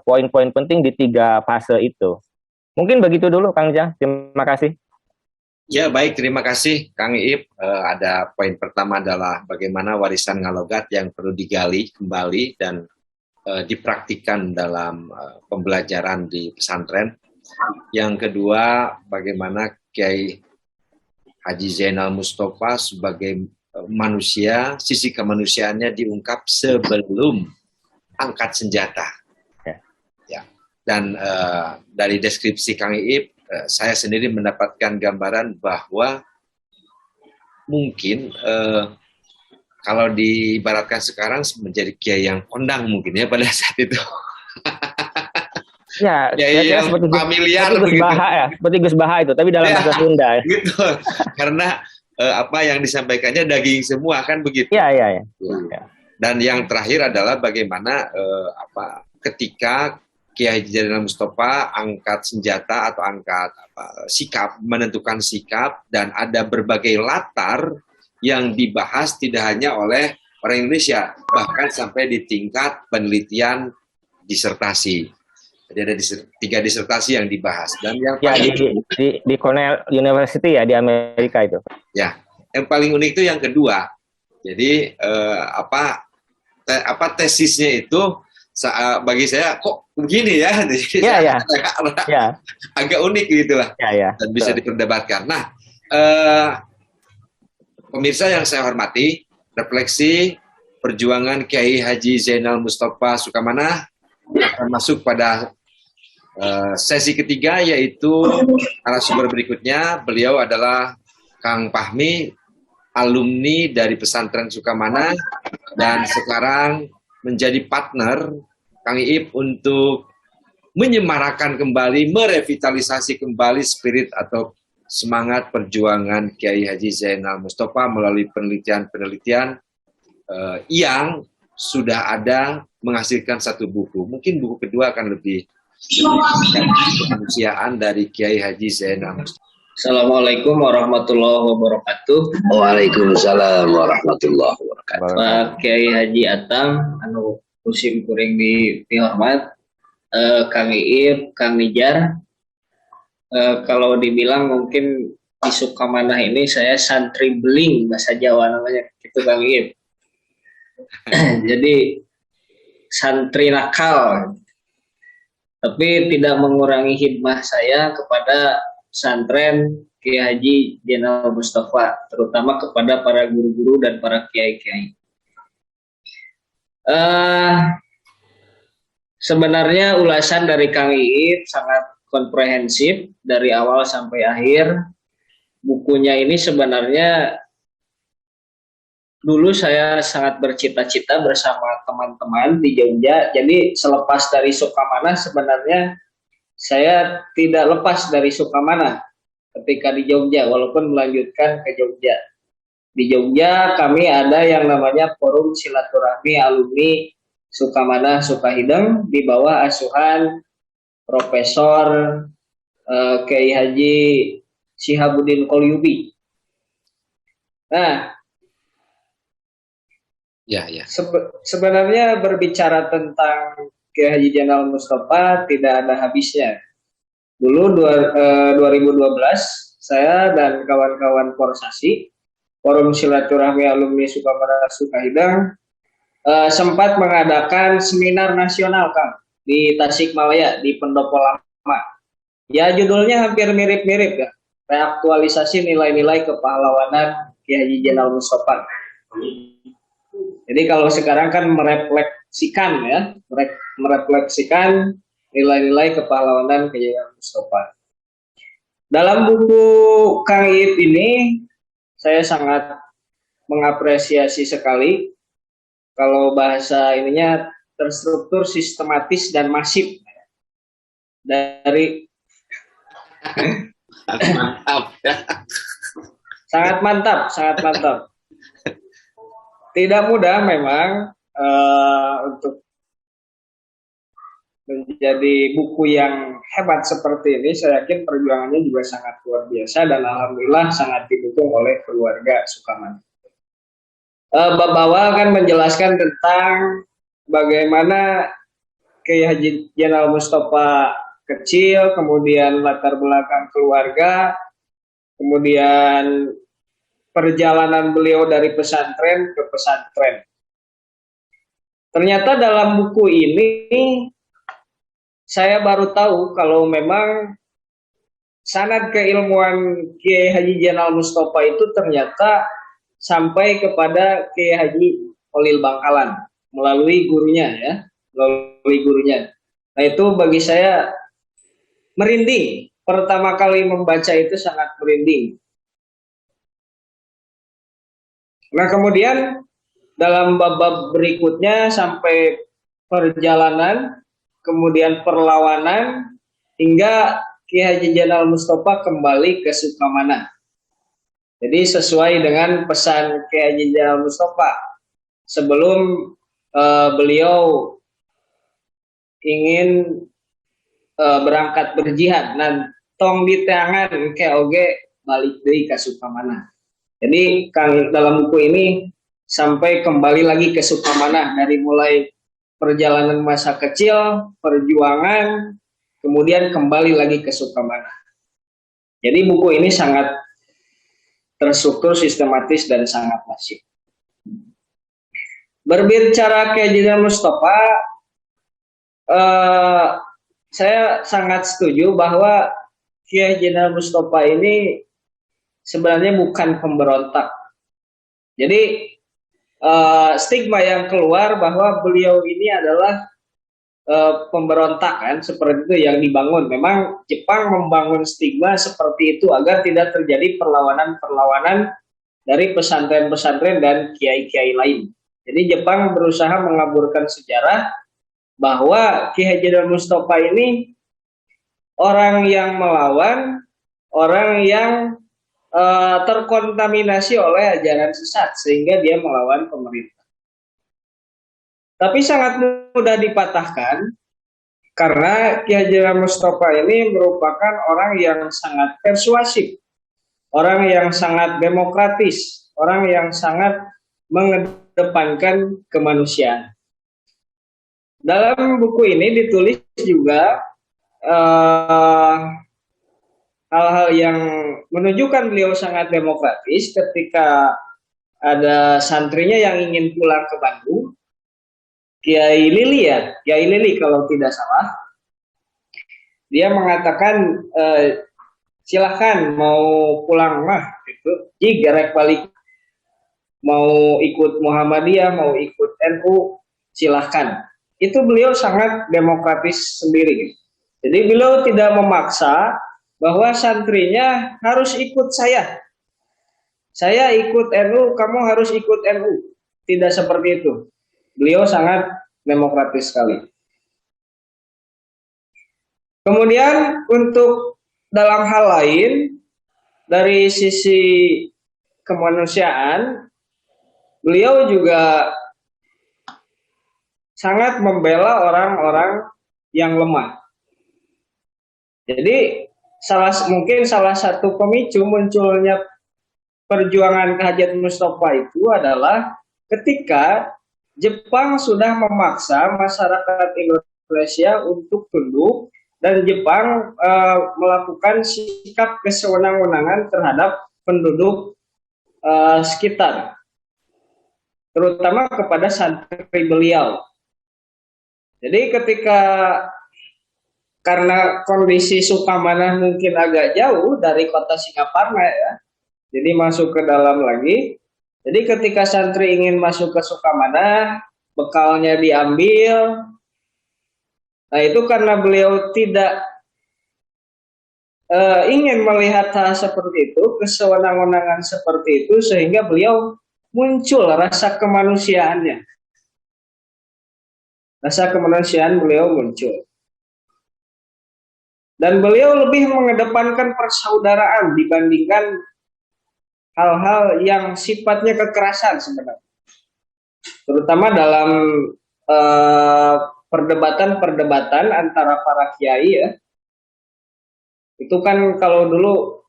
poin-poin penting di tiga fase itu. Mungkin begitu dulu Kang Jah, terima kasih. Ya baik, terima kasih Kang Iip. Ada poin pertama adalah bagaimana warisan ngalogat yang perlu digali kembali dan dipraktikkan dalam pembelajaran di pesantren. Yang kedua, bagaimana Kiai Haji Zainal Mustafa sebagai manusia, sisi kemanusiaannya diungkap sebelum angkat senjata. Ya. Dan dari deskripsi Kang Iip, saya sendiri mendapatkan gambaran bahwa mungkin kalau diibaratkan sekarang menjadi kiai yang kondang mungkin ya pada saat itu. Ya, yang seperti familiar seperti Gus Baha ya, seperti Gus Baha itu, tapi dalam bahasa Sunda. Gitu. Karena apa yang disampaikannya daging semua kan begitu. Iya. Dan yang terakhir adalah bagaimana ketika Kiai Haji Zainal Mustafa angkat senjata atau angkat sikap, menentukan sikap, dan ada berbagai latar yang dibahas tidak hanya oleh orang Indonesia, bahkan sampai di tingkat penelitian disertasi. Jadi ada 3 disertasi yang dibahas. Dan yang paling di Cornell University ya di Amerika itu. Ya, yang paling unik itu yang kedua. Jadi tesisnya itu bagi saya kok begini ya, agak unik gitulah, dan bisa diperdebatkan. Nah, pemirsa yang saya hormati, refleksi perjuangan Kiai Haji Zainal Mustafa Sukamana akan masuk pada sesi ketiga, yaitu narasumber berikutnya. Beliau adalah Kang Fahmi, alumni dari pesantren Sukamana, dan sekarang menjadi partner Kang Iip untuk menyemarakan kembali, merevitalisasi kembali spirit atau semangat perjuangan Kiai Haji Zainal Mustafa melalui penelitian-penelitian yang sudah ada menghasilkan satu buku. Mungkin buku kedua akan lebih kemanusiaan dari Kiai Haji Zainal Mustafa. Assalamualaikum warahmatullahi wabarakatuh. Waalaikumsalam warahmatullahi wabarakatuh. Pak Kiai Haji Atam, anu musim kuring dihormat, Kang Iip, Kang Nijar. Kalau dibilang mungkin di Sukamanah ini saya santri beling, bahasa Jawa namanya, gitu Kang Iip. Jadi santri nakal, tapi tidak mengurangi hikmah saya kepada pesantren Kiai Haji Zainal Mustafa, terutama kepada para guru-guru dan para kiai-kiai. Sebenarnya ulasan dari Kang Iip sangat komprehensif dari awal sampai akhir. Bukunya ini sebenarnya dulu saya sangat bercita-cita bersama teman-teman di Jogja. Jadi selepas dari Sukamana sebenarnya saya tidak lepas dari Sukamana ketika di Jogja, walaupun melanjutkan ke Jogja. Di Jogja kami ada yang namanya Forum Silaturahmi Alumni Sukamana Sukahideng di bawah asuhan Profesor Kiai Haji Shihabuddin Qolyubi. Nah, Ya, ya. Sebenarnya berbicara tentang Kiai Haji Jainal Mustafa tidak ada habisnya. Dulu 2012 saya dan kawan-kawan Forsasi, Forum Silaturahmi Alumni Sukamana Sukahidang, sempat mengadakan seminar nasional, Kang, di Tasikmalaya di Pendopo Lama. Ya, judulnya hampir mirip-mirip ya. Reaktualisasi nilai-nilai kepahlawanan Kiai Haji Jainal Mustafa. Jadi kalau sekarang kan merefleksikan ya, merefleksikan nilai-nilai kepahlawanan Kiai Haji Mustafa. Dalam buku Kang Iip ini saya sangat mengapresiasi sekali kalau bahasa ininya terstruktur, sistematis dan masif dari Mantap. sangat mantap, sangat mantap. Tidak mudah memang untuk menjadi buku yang hebat seperti ini. Saya yakin perjuangannya juga sangat luar biasa dan alhamdulillah sangat didukung oleh keluarga Sukamana. Bab awal kan menjelaskan tentang bagaimana Kiai Haji Jainal Mustafa kecil, kemudian latar belakang keluarga, kemudian perjalanan beliau dari pesantren ke pesantren. Ternyata dalam buku ini saya baru tahu kalau memang sanad keilmuan Kiai Haji Jainal Mustafa itu ternyata sampai kepada Kiai Haji Khalil Bangkalan melalui gurunya ya, melalui gurunya. Nah itu bagi saya merinding. Pertama kali membaca itu sangat merinding. Nah kemudian dalam bab-bab berikutnya sampai perjalanan, kemudian perlawanan, hingga Kiai Haji Jainal Mustafa kembali ke Sukamana. Jadi sesuai dengan pesan Kiai Haji Jainal Mustafa sebelum beliau ingin berangkat berjihad, dan tong di tangan ke oge balik deui ke Sukamana. Jadi Kang dalam buku ini sampai kembali lagi ke Sukamana dari mulai perjalanan masa kecil, perjuangan, kemudian kembali lagi ke Sukamana. Jadi buku ini sangat terstruktur, sistematis dan sangat masif. Berbicara Kiai Jainal Mustafa, saya sangat setuju bahwa Kiai Jainal Mustafa ini sebenarnya bukan pemberontak. Jadi stigma yang keluar bahwa beliau ini adalah pemberontak kan, seperti itu yang dibangun. Memang Jepang membangun stigma seperti itu agar tidak terjadi perlawanan-perlawanan dari pesantren-pesantren dan kiai-kiai lain. Jadi Jepang berusaha mengaburkan sejarah bahwa Kiai Haji Jainal Mustafa ini orang yang melawan, orang yang terkontaminasi oleh ajaran sesat sehingga dia melawan pemerintah. Tapi sangat mudah dipatahkan karena Kiai Haji Jainal Mustafa ini merupakan orang yang sangat persuasif, orang yang sangat demokratis, orang yang sangat mengedepankan kemanusiaan. Dalam buku ini ditulis juga hal-hal yang menunjukkan beliau sangat demokratis ketika ada santrinya yang ingin pulang ke Bandung, Kiai Lili ya, Kiai Lili kalau tidak salah, dia mengatakan silahkan mau pulang mah gitu, jika rek balik mau ikut Muhammadiyah, mau ikut NU, silahkan. Itu beliau sangat demokratis sendiri. Jadi beliau tidak memaksa bahwa santrinya harus ikut saya. Saya ikut NU, kamu harus ikut NU. Tidak seperti itu. Beliau sangat demokratis sekali. Kemudian untuk dalam hal lain, dari sisi kemanusiaan, beliau juga sangat membela orang-orang yang lemah. Jadi mungkin salah satu pemicu munculnya perjuangan Kiai Haji Mustafa itu adalah ketika Jepang sudah memaksa masyarakat Indonesia untuk tunduk dan Jepang melakukan sikap kesewenang-wenangan terhadap penduduk sekitar, terutama kepada santri beliau. Jadi ketika karena kondisi Sukamanah mungkin agak jauh dari kota Singaparna ya, jadi masuk ke dalam lagi. Jadi ketika santri ingin masuk ke Sukamanah, bekalnya diambil. Nah itu karena beliau tidak ingin melihat hal seperti itu, kesewenang-wenangan seperti itu, sehingga beliau muncul rasa kemanusiaannya. Rasa kemanusiaan beliau muncul. Dan beliau lebih mengedepankan persaudaraan dibandingkan hal-hal yang sifatnya kekerasan sebenarnya. Terutama dalam perdebatan-perdebatan antara para kiai ya. Itu kan kalau dulu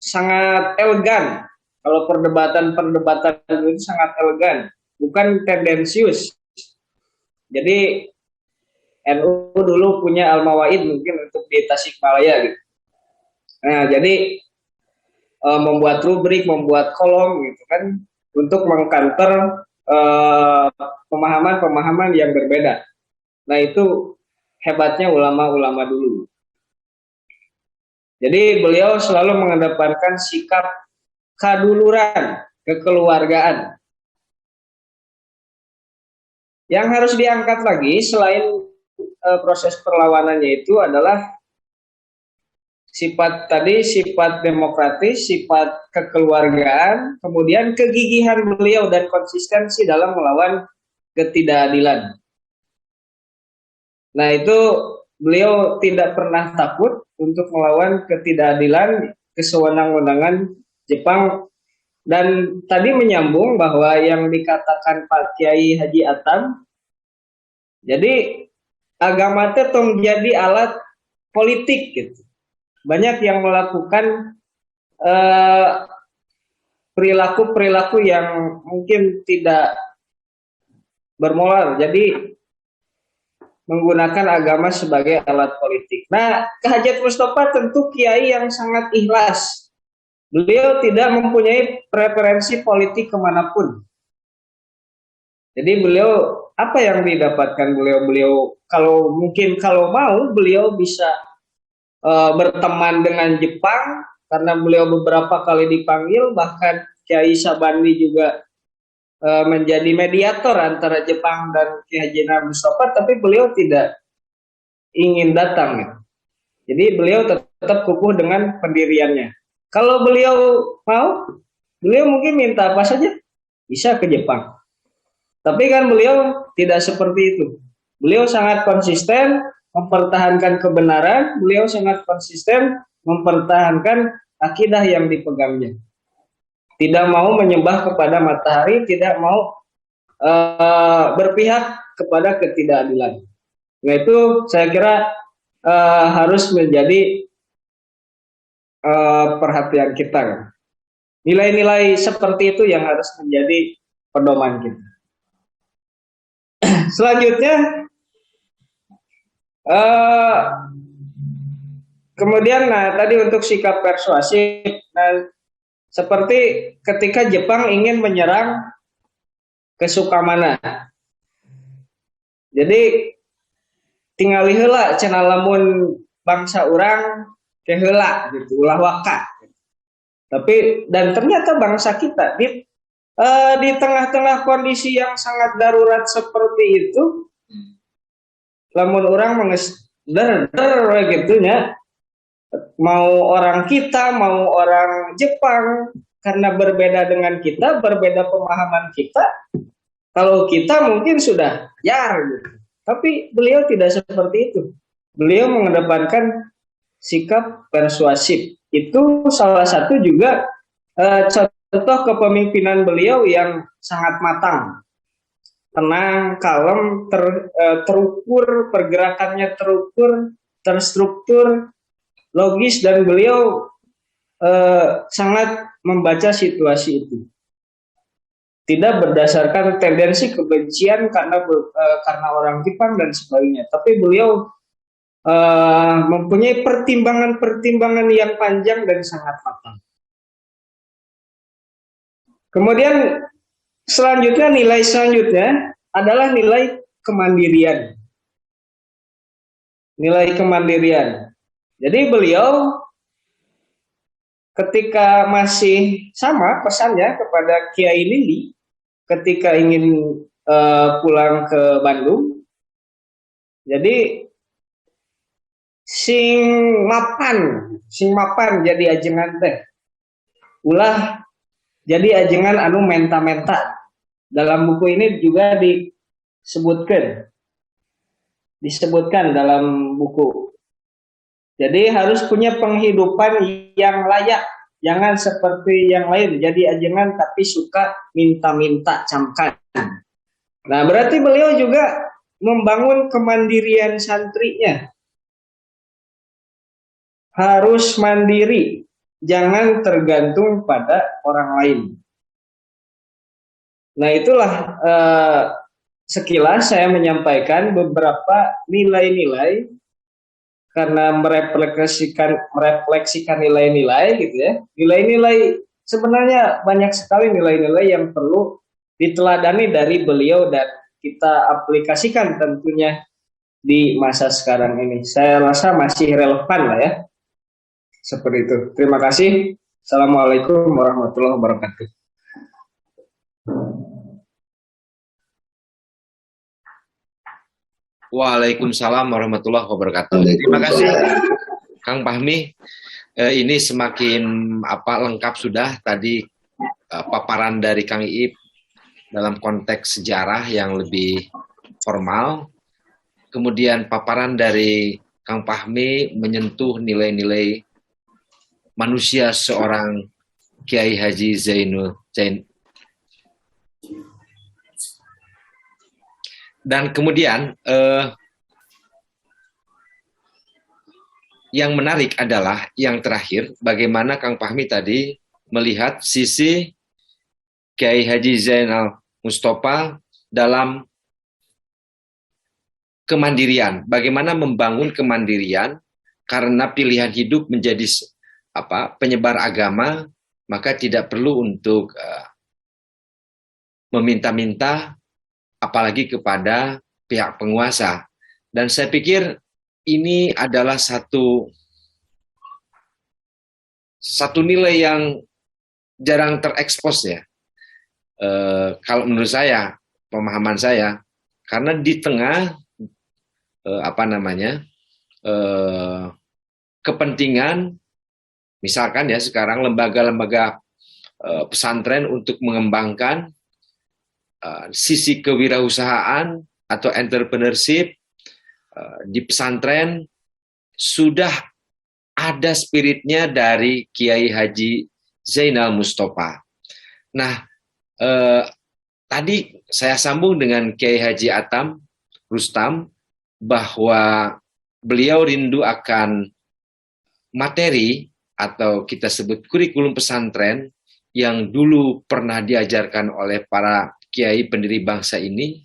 sangat elegan. Kalau perdebatan-perdebatan itu sangat elegan, bukan tendensius. Jadi NU dulu punya Al-Mawaid mungkin untuk di Tasikmalaya gitu. Nah, jadi membuat rubrik, membuat kolom gitu kan untuk mengkanter pemahaman-pemahaman yang berbeda. Nah, itu hebatnya ulama-ulama dulu. Jadi beliau selalu mengedepankan sikap kaduluran, kekeluargaan. Yang harus diangkat lagi selain proses perlawanannya itu adalah sifat demokratis, sifat kekeluargaan, kemudian kegigihan beliau dan konsistensi dalam melawan ketidakadilan. Nah itu beliau tidak pernah takut untuk melawan ketidakadilan, kesewenang-wenangan Jepang. Dan tadi menyambung bahwa yang dikatakan Pak Kiai Haji Atam, jadi agama itu menjadi alat politik gitu. Banyak yang melakukan perilaku-perilaku yang mungkin tidak bermoral. Jadi menggunakan agama sebagai alat politik. Nah, Kak Hajat Mustafa tentu kiai yang sangat ikhlas. Beliau tidak mempunyai preferensi politik kemanapun. Jadi beliau apa yang didapatkan beliau kalau mau beliau bisa berteman dengan Jepang karena beliau beberapa kali dipanggil, bahkan Kiai Sabandi juga menjadi mediator antara Jepang dan Ki Haji Mustafa, tapi beliau tidak ingin datang. Jadi beliau tetap kukuh dengan pendiriannya. Kalau beliau mau, beliau mungkin minta apa saja, bisa ke Jepang. Tapi kan beliau tidak seperti itu. Beliau sangat konsisten mempertahankan kebenaran, beliau sangat konsisten mempertahankan akidah yang dipegangnya. Tidak mau menyembah kepada matahari, tidak mau berpihak kepada ketidakadilan. Nah itu saya kira harus menjadi perhatian kita. Nilai-nilai seperti itu yang harus menjadi pedoman kita. Selanjutnya, kemudian, tadi untuk sikap persuasif, seperti ketika Jepang ingin menyerang ke Sukamana, jadi tinggal heula cenah lamun bangsa orang keheula gitu, ulah waka. Tapi dan ternyata bangsa kita di tengah-tengah kondisi yang sangat darurat seperti itu, lamun orang gitunya, mau orang kita, mau orang Jepang, karena berbeda dengan kita, berbeda pemahaman kita, kalau kita mungkin sudah gitu. Tapi beliau tidak seperti itu. Beliau mengedepankan sikap persuasif. Itu salah satu juga contoh kepemimpinan beliau yang sangat matang, tenang, kalem, terukur, pergerakannya terukur, terstruktur, logis, dan beliau sangat membaca situasi itu. tidak berdasarkan tendensi kebencian karena orang Jepang dan sebagainya, tapi beliau mempunyai pertimbangan-pertimbangan yang panjang dan sangat matang. Kemudian nilai selanjutnya adalah nilai kemandirian. Nilai kemandirian. Jadi beliau ketika masih sama pesannya kepada Kiai Lili ketika ingin pulang ke Bandung. Jadi sing mapan jadi ajengan teh. Ulah jadi ajengan anu menta-menta. Dalam buku ini juga disebutkan dalam buku. Jadi harus punya penghidupan yang layak, jangan seperti yang lain jadi ajengan tapi suka minta-minta camkan. Nah, berarti beliau juga membangun kemandirian santrinya. Harus mandiri, jangan tergantung pada orang lain. Nah, itulah sekilas saya menyampaikan beberapa nilai-nilai karena merefleksikan nilai-nilai gitu ya. Nilai-nilai sebenarnya banyak sekali nilai-nilai yang perlu diteladani dari beliau dan kita aplikasikan tentunya di masa sekarang ini. Saya rasa masih relevan lah ya. Seperti itu. Terima kasih. Assalamualaikum warahmatullahi wabarakatuh. Waalaikumsalam warahmatullahi wabarakatuh. Terima kasih Kang Fahmi. Ini semakin lengkap sudah tadi paparan dari Kang Iip dalam konteks sejarah yang lebih formal. Kemudian paparan dari Kang Fahmi menyentuh nilai-nilai manusia seorang Kiai Haji Zainul. Dan kemudian yang menarik adalah yang terakhir, bagaimana Kang Fahmi tadi melihat sisi Kiai Haji Zainal Mustafa dalam kemandirian, bagaimana membangun kemandirian karena pilihan hidup menjadi penyebar agama, maka tidak perlu untuk meminta-minta apalagi kepada pihak penguasa. Dan saya pikir ini adalah satu nilai yang jarang terekspos ya. Kalau menurut saya, pemahaman saya, karena di tengah kepentingan, misalkan ya sekarang lembaga-lembaga pesantren untuk mengembangkan sisi kewirausahaan atau entrepreneurship di pesantren sudah ada spiritnya dari Kiai Haji Zainal Mustafa. Nah, tadi saya sambung dengan Kiai Haji Atam Rustam bahwa beliau rindu akan materi atau kita sebut kurikulum pesantren yang dulu pernah diajarkan oleh para kiai pendiri bangsa ini.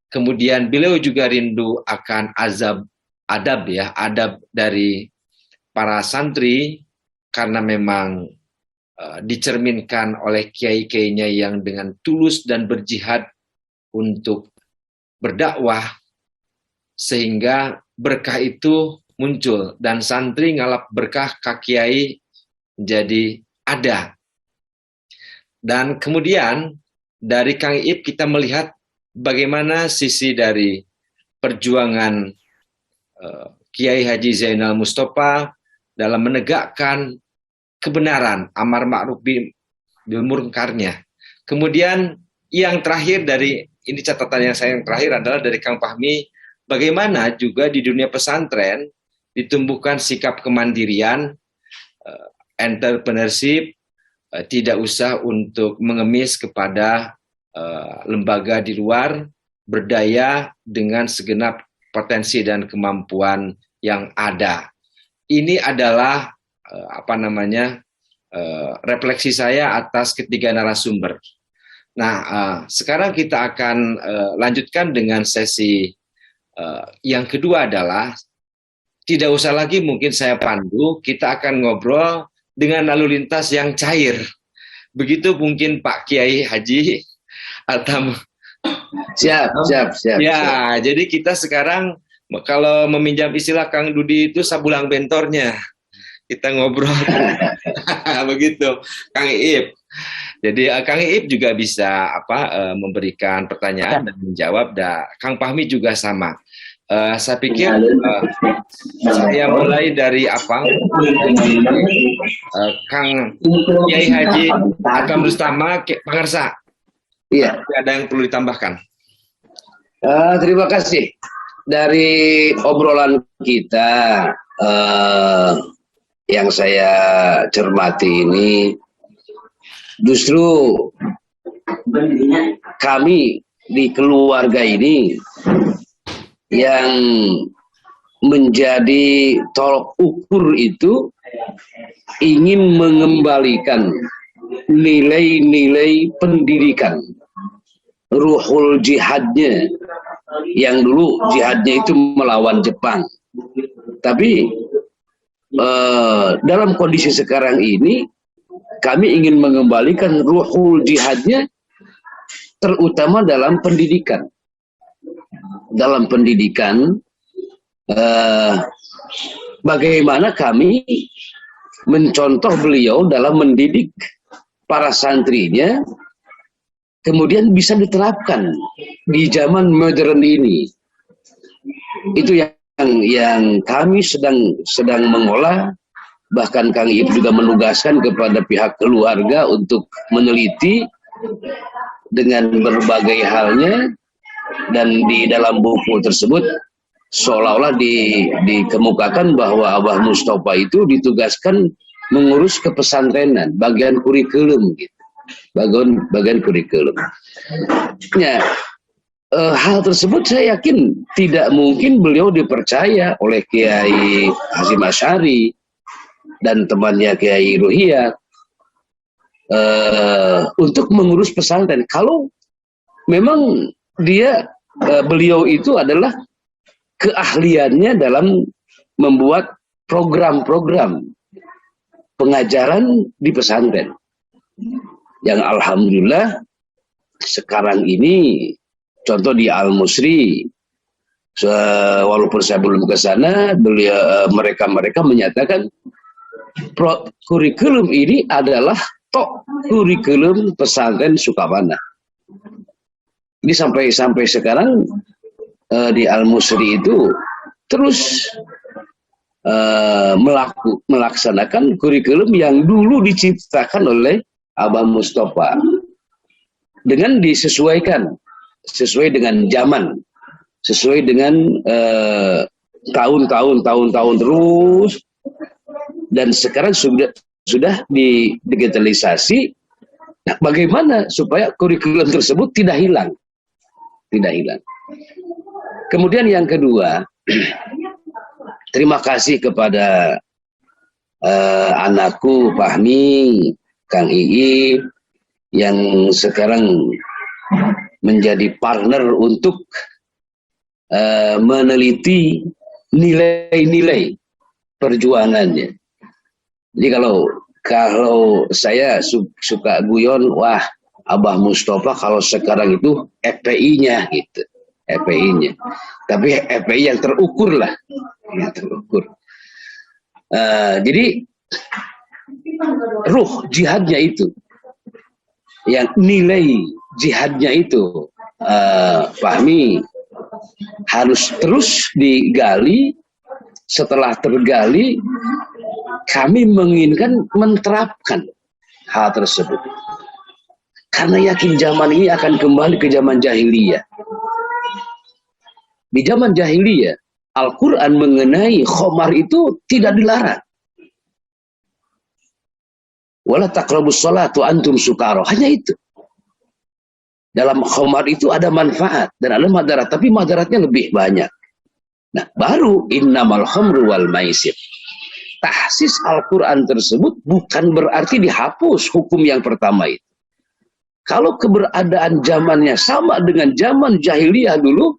Kemudian beliau juga rindu akan adab dari para santri karena memang dicerminkan oleh kiai-kiainya yang dengan tulus dan berjihad untuk berdakwah sehingga berkah itu muncul dan santri ngalap berkah kak kiai jadi ada. Dan kemudian dari Kang Iip kita melihat bagaimana sisi dari perjuangan Kiai Haji Zainal Mustafa dalam menegakkan kebenaran, amar ma'ruf bil mungkarnya. Kemudian yang terakhir ini catatan yang saya yang terakhir adalah dari Kang Fahmi, bagaimana juga di dunia pesantren ditumbuhkan sikap kemandirian, entrepreneurship, tidak usah untuk mengemis kepada lembaga di luar, berdaya dengan segenap potensi dan kemampuan yang ada. Ini adalah refleksi saya atas ketiga narasumber. Nah, sekarang kita akan lanjutkan dengan sesi yang kedua adalah tidak usah lagi mungkin saya pandu, kita akan ngobrol dengan lalu lintas yang cair. Begitu mungkin Pak Kiai Haji atau Siap. ya, jadi kita sekarang kalau meminjam istilah Kang Dudi itu sabulang bentornya. Kita ngobrol begitu, Kang Iip. Jadi Kang Iip juga bisa memberikan pertanyaan dan menjawab. Dan Kang Fahmi juga sama. Saya pikir saya mulai dari Kang Kiai Haji Akam Rustama Pangarsa. Iya. Ada yang perlu ditambahkan? Terima kasih. Dari obrolan kita yang saya cermati ini, justru kami di keluarga ini yang menjadi tolok ukur itu ingin mengembalikan nilai-nilai pendidikan, ruhul jihadnya, yang dulu jihadnya itu melawan Jepang. Tapi dalam kondisi sekarang ini kami ingin mengembalikan ruhul jihadnya, terutama dalam pendidikan. Dalam pendidikan, bagaimana kami mencontoh beliau dalam mendidik para santrinya, kemudian bisa diterapkan di zaman modern ini. Itu yang kami sedang mengolah. Bahkan Kang Iip juga menugaskan kepada pihak keluarga untuk meneliti dengan berbagai halnya, dan di dalam buku tersebut seolah-olah dikemukakan bahwa Abah Mustofa itu ditugaskan mengurus kepesantrenan, bagian kurikulum gitu. Bagian kurikulum. Ya, hal tersebut saya yakin tidak mungkin beliau dipercaya oleh Kiai Hasyim Asy'ari dan temannya Kiai Ruhiyat untuk mengurus pesantren. Kalau memang beliau itu adalah keahliannya dalam membuat program-program pengajaran di pesantren, yang alhamdulillah sekarang ini, contoh di Al-Musri, walaupun saya belum ke sana, mereka menyatakan kurikulum ini adalah top kurikulum pesantren Sukamana. Ini sampai sekarang di Al-Musri itu terus melaksanakan kurikulum yang dulu diciptakan oleh Abah Mustofa, dengan disesuaikan sesuai dengan zaman, sesuai dengan tahun-tahun terus, dan sekarang sudah digitalisasi. Nah, bagaimana supaya kurikulum tersebut tidak hilang? Kemudian yang kedua, terima kasih kepada anakku Fahmi, Kang Iip, yang sekarang menjadi partner untuk meneliti nilai-nilai perjuangannya. Jadi kalau saya suka guyon, wah, Abah Mustofa kalau sekarang itu FPI-nya gitu, FPI-nya. Tapi FPI yang terukur lah, yang terukur. Jadi ruh jihadnya itu, yang nilai jihadnya itu, Fahmi, harus terus digali. Setelah tergali, kami menginginkan menerapkan hal tersebut. Karena yakin zaman ini akan kembali ke zaman jahiliyah. Di zaman jahiliyah, Al-Quran mengenai khamar itu tidak dilarang. Wala taqrabus sholata wa antum sukara. Hanya itu. Dalam khamar itu ada manfaat dan ada madarat, tapi madaratnya lebih banyak. Nah, baru innamal khamru wal maisir. Tahsis Al-Quran tersebut bukan berarti dihapus hukum yang pertama itu. Kalau keberadaan zamannya sama dengan zaman jahiliyah dulu,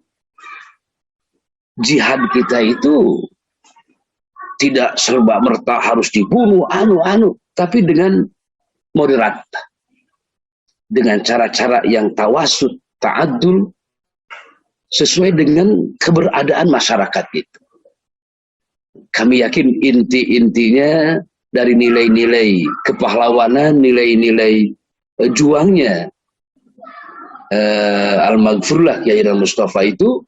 jihad kita itu tidak serba merta harus dibunuh, tapi dengan moderat, dengan cara-cara yang tawasud, ta'adul, sesuai dengan keberadaan masyarakat itu. Kami yakin inti-intinya dari nilai-nilai kepahlawanan, nilai-nilai juangnya Al-Maghfurlah Kiai Mustafa itu,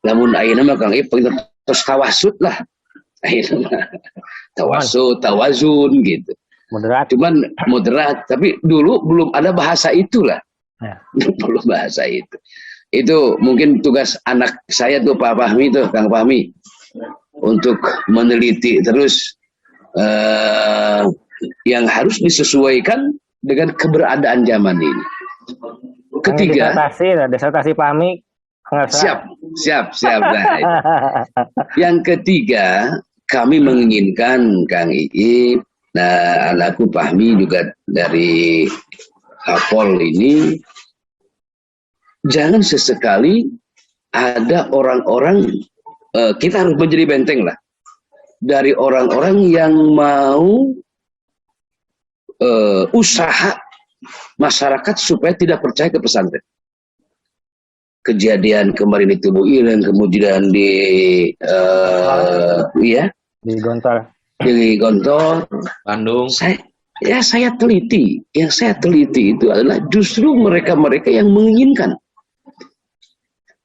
namun ayeuna mah Kang terus tawasud lah, ayeuna tawasud, tawazun gitu. Moderat. Cuman moderat, tapi dulu belum ada bahasa itulah. Ya. Belum bahasa itu. Itu mungkin tugas anak saya tuh Pak Fahmi tuh, Kang Fahmi, untuk meneliti terus yang harus disesuaikan dengan keberadaan zaman ini. Ketiga, disertasi Fahmi. siap. Nah, yang ketiga, kami menginginkan Kang Iip, nah anakku Fahmi juga dari Kapol ini, jangan sesekali ada orang-orang, kita harus menjadi benteng lah dari orang-orang yang mau usaha masyarakat supaya tidak percaya ke pesantren. Kejadian kemarin itu Bu Iren, kemudian di di Gontor, Bandung. Saya teliti, yang saya teliti itu adalah justru mereka-mereka yang menginginkan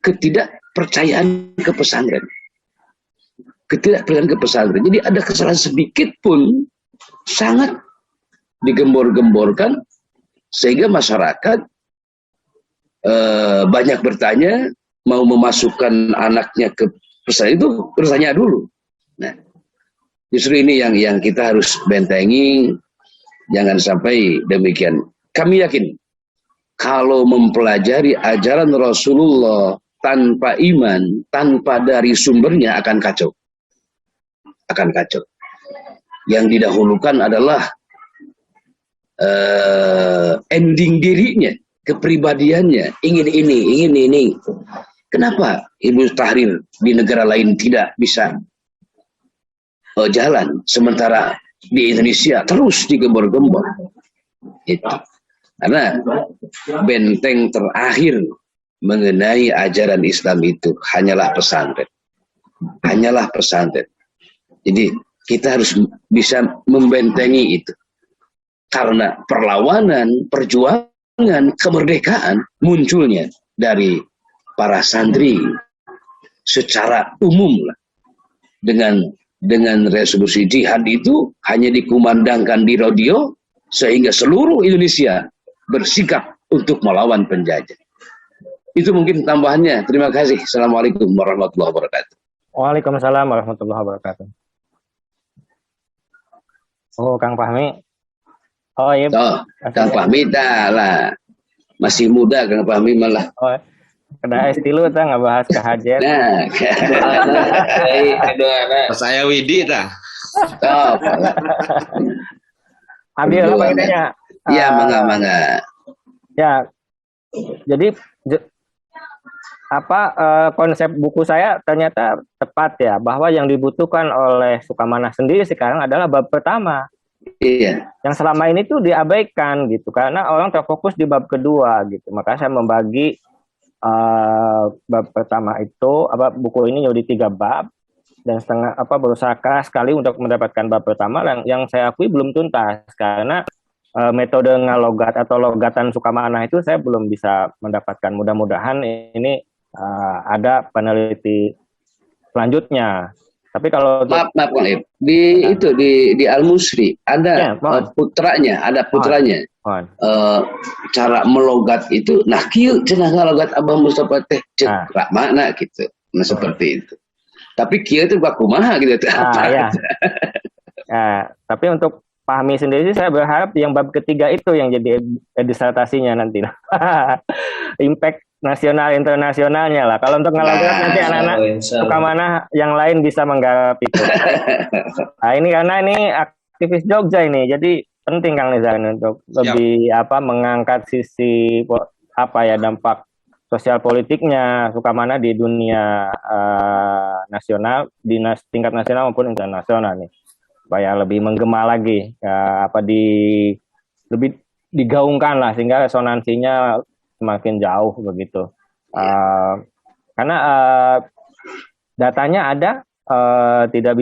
ketidakpercayaan ke pesantren. Jadi ada kesalahan sedikit pun sangat digembor-gemborkan sehingga masyarakat banyak bertanya, mau memasukkan anaknya ke pesantren itu bertanya dulu. Nah, justru ini yang kita harus bentengi, jangan sampai demikian. Kami yakin kalau mempelajari ajaran Rasulullah tanpa iman, tanpa dari sumbernya akan kacau. Yang didahulukan adalah ending dirinya, kepribadiannya, ingin ini. Kenapa Ibu Tahrir di negara lain tidak bisa jalan, sementara di Indonesia terus digembor-gembor? Itu karena benteng terakhir mengenai ajaran Islam itu hanyalah pesantren. Jadi kita harus bisa membentengi itu, karena perlawanan, perjuangan, kemerdekaan munculnya dari para santri secara umum lah. Dengan resolusi jihad itu hanya dikumandangkan di radio sehingga seluruh Indonesia bersikap untuk melawan penjajah. Itu mungkin tambahannya. Terima kasih. Assalamualaikum warahmatullahi wabarakatuh. Waalaikumsalam warahmatullahi wabarakatuh. Oh, Kang Fahmi. Oh iya. Kang Fahmi lah. Masih muda Kang Fahmi malah. Oh, kada estilu ta ngabahas ke hajat. Nah, Saya Widi tah. Ambil apa intinya? Iya, mangga. Ya. Jadi konsep buku saya ternyata tepat ya, bahwa yang dibutuhkan oleh Sukamana sendiri sekarang adalah bab pertama. Iya. Yang selama ini tuh diabaikan gitu, karena orang terfokus di bab kedua gitu. Maka saya membagi bab pertama itu, buku ini jadi 3 bab, dan berusaha keras sekali untuk mendapatkan bab pertama yang saya akui belum tuntas, karena metode ngalogat atau logatan Sukamana itu saya belum bisa mendapatkan. Mudah-mudahan ini ada peneliti selanjutnya. Tapi kalau maaf di Al-Musri ada putranya, cara melogat itu, nah kieu cenah ngalogat Abah Mustafa teh cek makna gitu. Nah seperti itu. Tapi kieu teh kumaha gitu teh. Tapi untuk Fahmi sendiri saya berharap yang bab ketiga itu yang jadi disertasinya nanti. Impact nasional internasionalnya lah. Kalau untuk ngalogat nanti anak-anak Sukamana yang lain bisa menggarap itu. Nah ini karena ini aktivis Jogja ini, jadi penting Kang Nizar untuk Siap. lebih mengangkat sisi dampak sosial politiknya Sukamana di dunia nasional, tingkat nasional maupun internasional nih, supaya lebih menggema lagi, lebih digaungkan lah sehingga resonansinya semakin jauh begitu. Karena datanya ada, tidak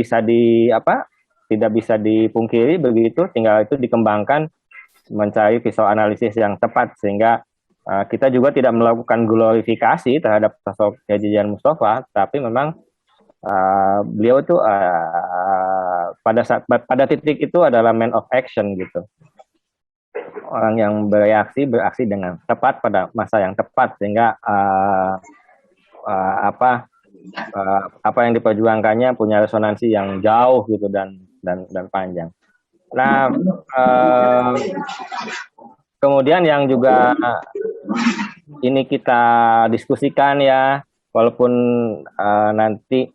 bisa dipungkiri begitu, tinggal itu dikembangkan, mencari visual analisis yang tepat sehingga kita juga tidak melakukan glorifikasi terhadap sosok Kiai Haji Janar Mustafa, tapi memang beliau itu pada titik itu adalah man of action gitu, orang yang beraksi dengan tepat pada masa yang tepat sehingga apa yang diperjuangkannya punya resonansi yang jauh gitu dan panjang. Nah, kemudian yang juga ini kita diskusikan ya, walaupun nanti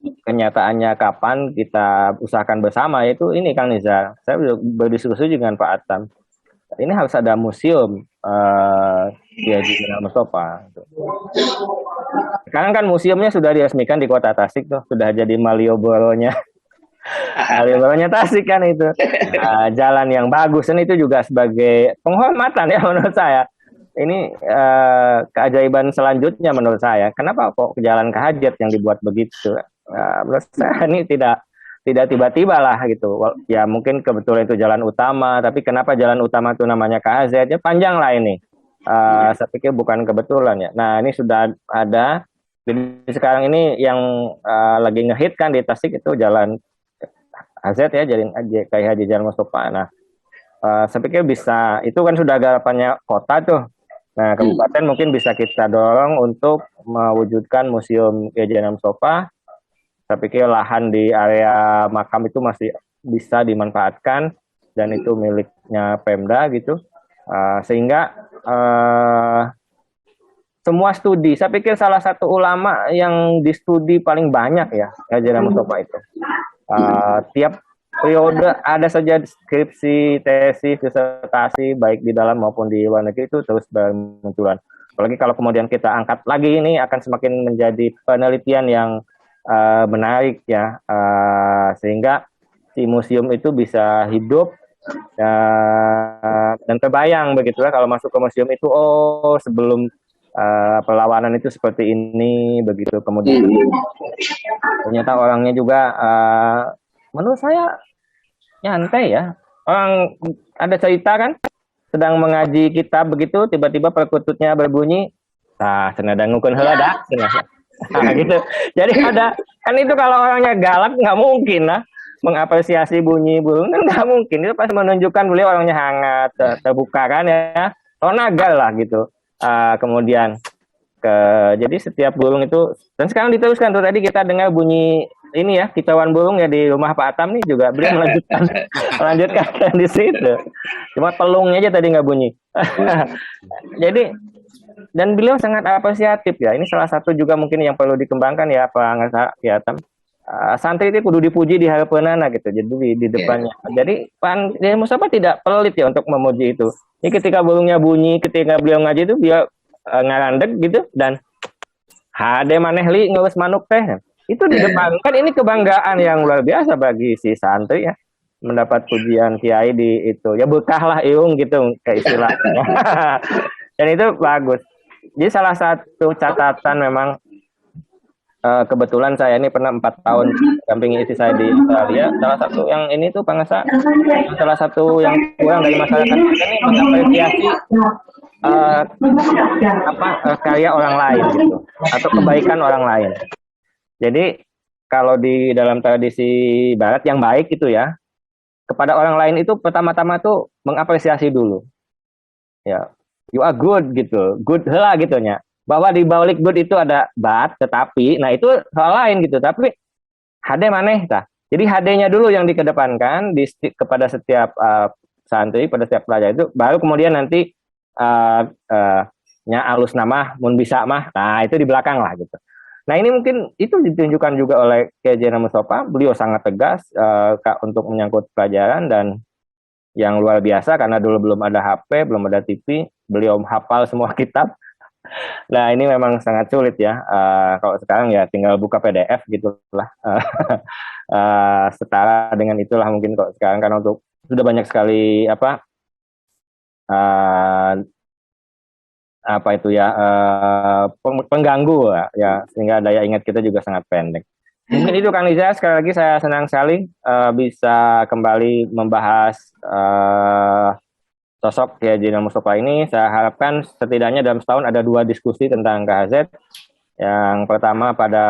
kenyataannya kapan kita usahakan bersama, itu ini Kang Nizar, saya berdiskusi dengan Pak Atam, ini harus ada museum Kiai Haji Janar Mustafa. Sekarang kan museumnya sudah diresmikan di Kota Tasik tuh, sudah jadi Malioboro-nya. Malioboro-nya Tasik kan itu. Jalan yang bagus, dan itu juga sebagai penghormatan ya menurut saya. Ini keajaiban selanjutnya menurut saya. Kenapa kok jalan ke Hajat yang dibuat begitu? Menurut saya ini tidak tiba-tiba lah gitu. Ya mungkin kebetulan itu jalan utama, tapi kenapa jalan utama itu namanya KHZ? Ya panjang lah ini. Saya pikir bukan kebetulan ya. Nah ini sudah ada. Jadi sekarang ini yang lagi ngehit kan di Tasik itu jalan AZ ya, jalan Kiai Haji Janar Mustafa. Nah saya pikir bisa, itu kan sudah garapannya kota tuh. Nah kabupaten mungkin bisa kita dorong untuk mewujudkan museum Kiai Haji Janar Mustafa. Saya pikir lahan di area makam itu masih bisa dimanfaatkan dan itu miliknya Pemda gitu, sehingga semua studi, saya pikir salah satu ulama yang di-studi paling banyak ya Kiai Janar Mustafa itu. Tiap periode ada saja skripsi, tesis, disertasi baik di dalam maupun di luar negeri itu terus bermunculan. Apalagi kalau kemudian kita angkat lagi, ini akan semakin menjadi penelitian yang menarik ya, sehingga si museum itu bisa hidup dan terbayang begitulah kalau masuk ke museum itu, oh sebelum perlawanan itu seperti ini begitu, kemudian ternyata orangnya juga menurut saya nyantai ya, orang ada cerita kan sedang mengaji kitab begitu tiba-tiba perkututnya berbunyi, senada ngukun heladak gitu. Jadi ada kan, itu kalau orangnya galak nggak mungkin lah mengapresiasi bunyi burung, kan nggak mungkin. Itu pasti menunjukkan beliau orangnya hangat, terbuka kan ya, tonagal lah gitu. Kemudian jadi setiap burung itu, dan sekarang diteruskan tuh, tadi kita dengar bunyi ini ya, kicauan burung ya di rumah Pak Atam nih juga beliau melanjutkan di situ. Cuma pelungnya aja tadi nggak bunyi. Jadi dan beliau sangat apresiatif ya. Ini salah satu juga mungkin yang perlu dikembangkan ya Pak Atam. Santri itu kudu dipuji di harapanana gitu. Jadi di depannya. Jadi Pak Janar Mustafa tidak pelit ya untuk memuji itu. Ini ketika burungnya bunyi, ketika beliau ngaji itu dia ngarandeg gitu, dan hade maneh li ngurus manuk teh. Itu di depan kan, ini kebanggaan yang luar biasa bagi si santri ya, mendapat pujian kiai di itu. Ya berkah lah iung gitu kayak istilahnya. Dan itu bagus. Jadi salah satu catatan memang, kebetulan saya ini pernah 4 tahun dampingi istri saya di Australia. Salah satu yang ini tuh Pangasa, salah satu yang kurang dari masyarakat kita ini mengapresiasi karya orang lain gitu, atau kebaikan orang lain. Jadi kalau di dalam tradisi Barat yang baik itu ya, kepada orang lain itu pertama-tama tuh mengapresiasi dulu. Ya, you are good gitu, good lah gitunya. Bahwa di balik good itu ada bad, tetapi, nah itu hal lain gitu. Tapi hade maneh tah. Jadi HD-nya dulu yang dikedepankan kepada setiap santri, pada setiap pelajar itu, baru kemudian nanti nya alus nama mun bisa mah. Nah, itu di belakang lah gitu. Nah ini mungkin itu ditunjukkan juga oleh Kiai Haji Mustafa. Beliau sangat tegas untuk menyangkut pelajaran dan yang luar biasa karena dulu belum ada HP, belum ada TV, beliau hafal semua kitab. Nah ini memang sangat sulit ya. Kalau sekarang ya tinggal buka PDF gitulah. Setara dengan itulah mungkin kok sekarang karena untuk sudah banyak sekali pengganggu ya sehingga daya ingat kita juga sangat pendek. Mungkin itu Kang Nizar, sekali lagi saya senang sekali bisa kembali membahas sosok Kiai Haji Mustafa ini. Saya harapkan setidaknya dalam setahun ada 2 diskusi tentang KHZ. Yang pertama pada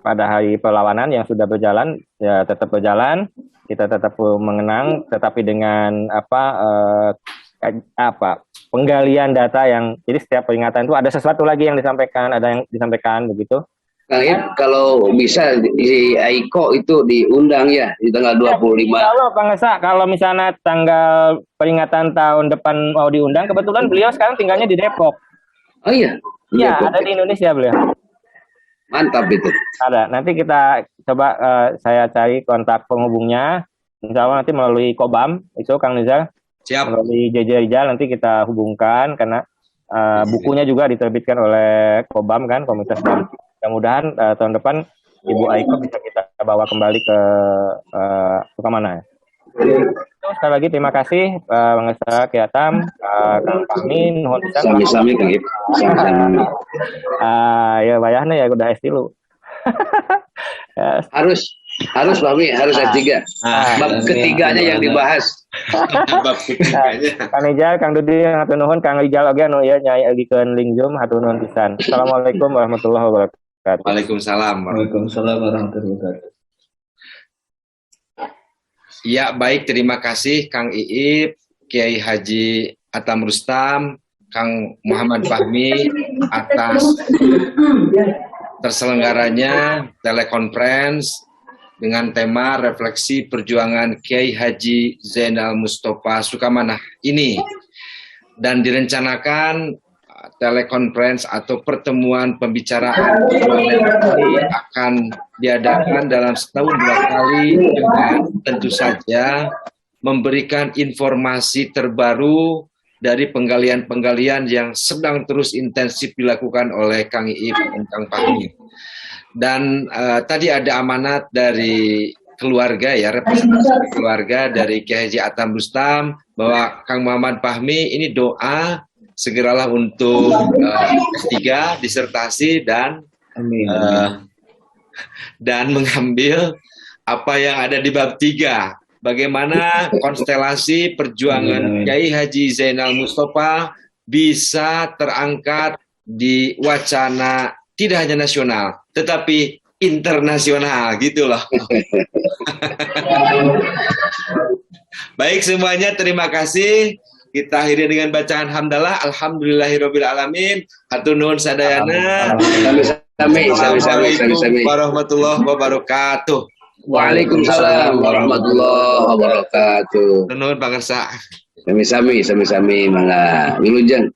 hari perlawanan yang sudah berjalan ya tetap berjalan, kita tetap mengenang, tetapi dengan penggalian data yang jadi setiap peringatan itu ada sesuatu lagi yang disampaikan, ada yang disampaikan begitu. Kang Ip, kalau bisa di AIKO itu diundang ya di tanggal 25. Kalau Bang Esa, kalau misalnya tanggal peringatan tahun depan mau diundang, kebetulan beliau sekarang tinggalnya di Depok. Oh iya. Iya, ada di Indonesia beliau. Mantap itu. Ada. Nanti kita coba saya cari kontak penghubungnya. Insya Allah nanti melalui Kobam, itu Kang Nizar. Siap. Melalui JJ Rijal nanti kita hubungkan karena bukunya juga diterbitkan oleh Kobam kan, Komunitas Bam. Mudah-mudahan tahun depan Ibu Aiko bisa kita bawa kembali ke Sukamana ya. Sekali lagi terima kasih Bang Esa Kiatam, Kang Fahmi, nuhun pisan. Sami-sami Kang Ip. Sami-sami. Ya bayarnya ya udah S3. Harus Fahmi, harus S3. Bab ketiganya yang dibahas. Bab ketiganya. Kang Ijal, Kang Dudi, hatur nuhun, Kang Rijal oge anu ya nyai agikeun link Zoom, hatur nuhun pisan. Assalamualaikum warahmatullahi wabarakatuh. Waalaikumsalam. Waalaikumsalam warahmatullahi wabarakatuh. Ya, baik, terima kasih Kang Iip, Kiai Haji Atam Rustam, Kang Muhammad Fahmi atas terselenggaranya telekonferensi dengan tema refleksi perjuangan Kiai Haji Zainal Mustafa Sukamanah ini. Dan direncanakan telekonferensi atau pertemuan pembicaraan ini akan diadakan dalam setahun 2 kali dengan tentu saja memberikan informasi terbaru dari penggalian-penggalian yang sedang terus intensif dilakukan oleh Kang Iip dan Kang Fahmi. Dan tadi ada amanat dari keluarga ya, representasi keluarga dari Kiai Haji Atam Rustam bahwa Kang Muhammad Fahmi ini doa segeralah untuk S3, disertasi dan dan mengambil apa yang ada di bab 3. Bagaimana konstelasi perjuangan Kiai Haji Zainal Mustafa bisa terangkat di wacana tidak hanya nasional, tetapi internasional gitu loh. Baik semuanya, terima kasih. Kita akhiri dengan bacaan hamdalah. Alhamdulillahirabbil alamin. Hatur nuhun sadayana. Assalamualaikum warahmatullahi wabarakatuh. Waalaikumsalam warahmatullahi wabarakatuh. Nuhun Bang Esa. Sami-sami mangga. Wilujeng.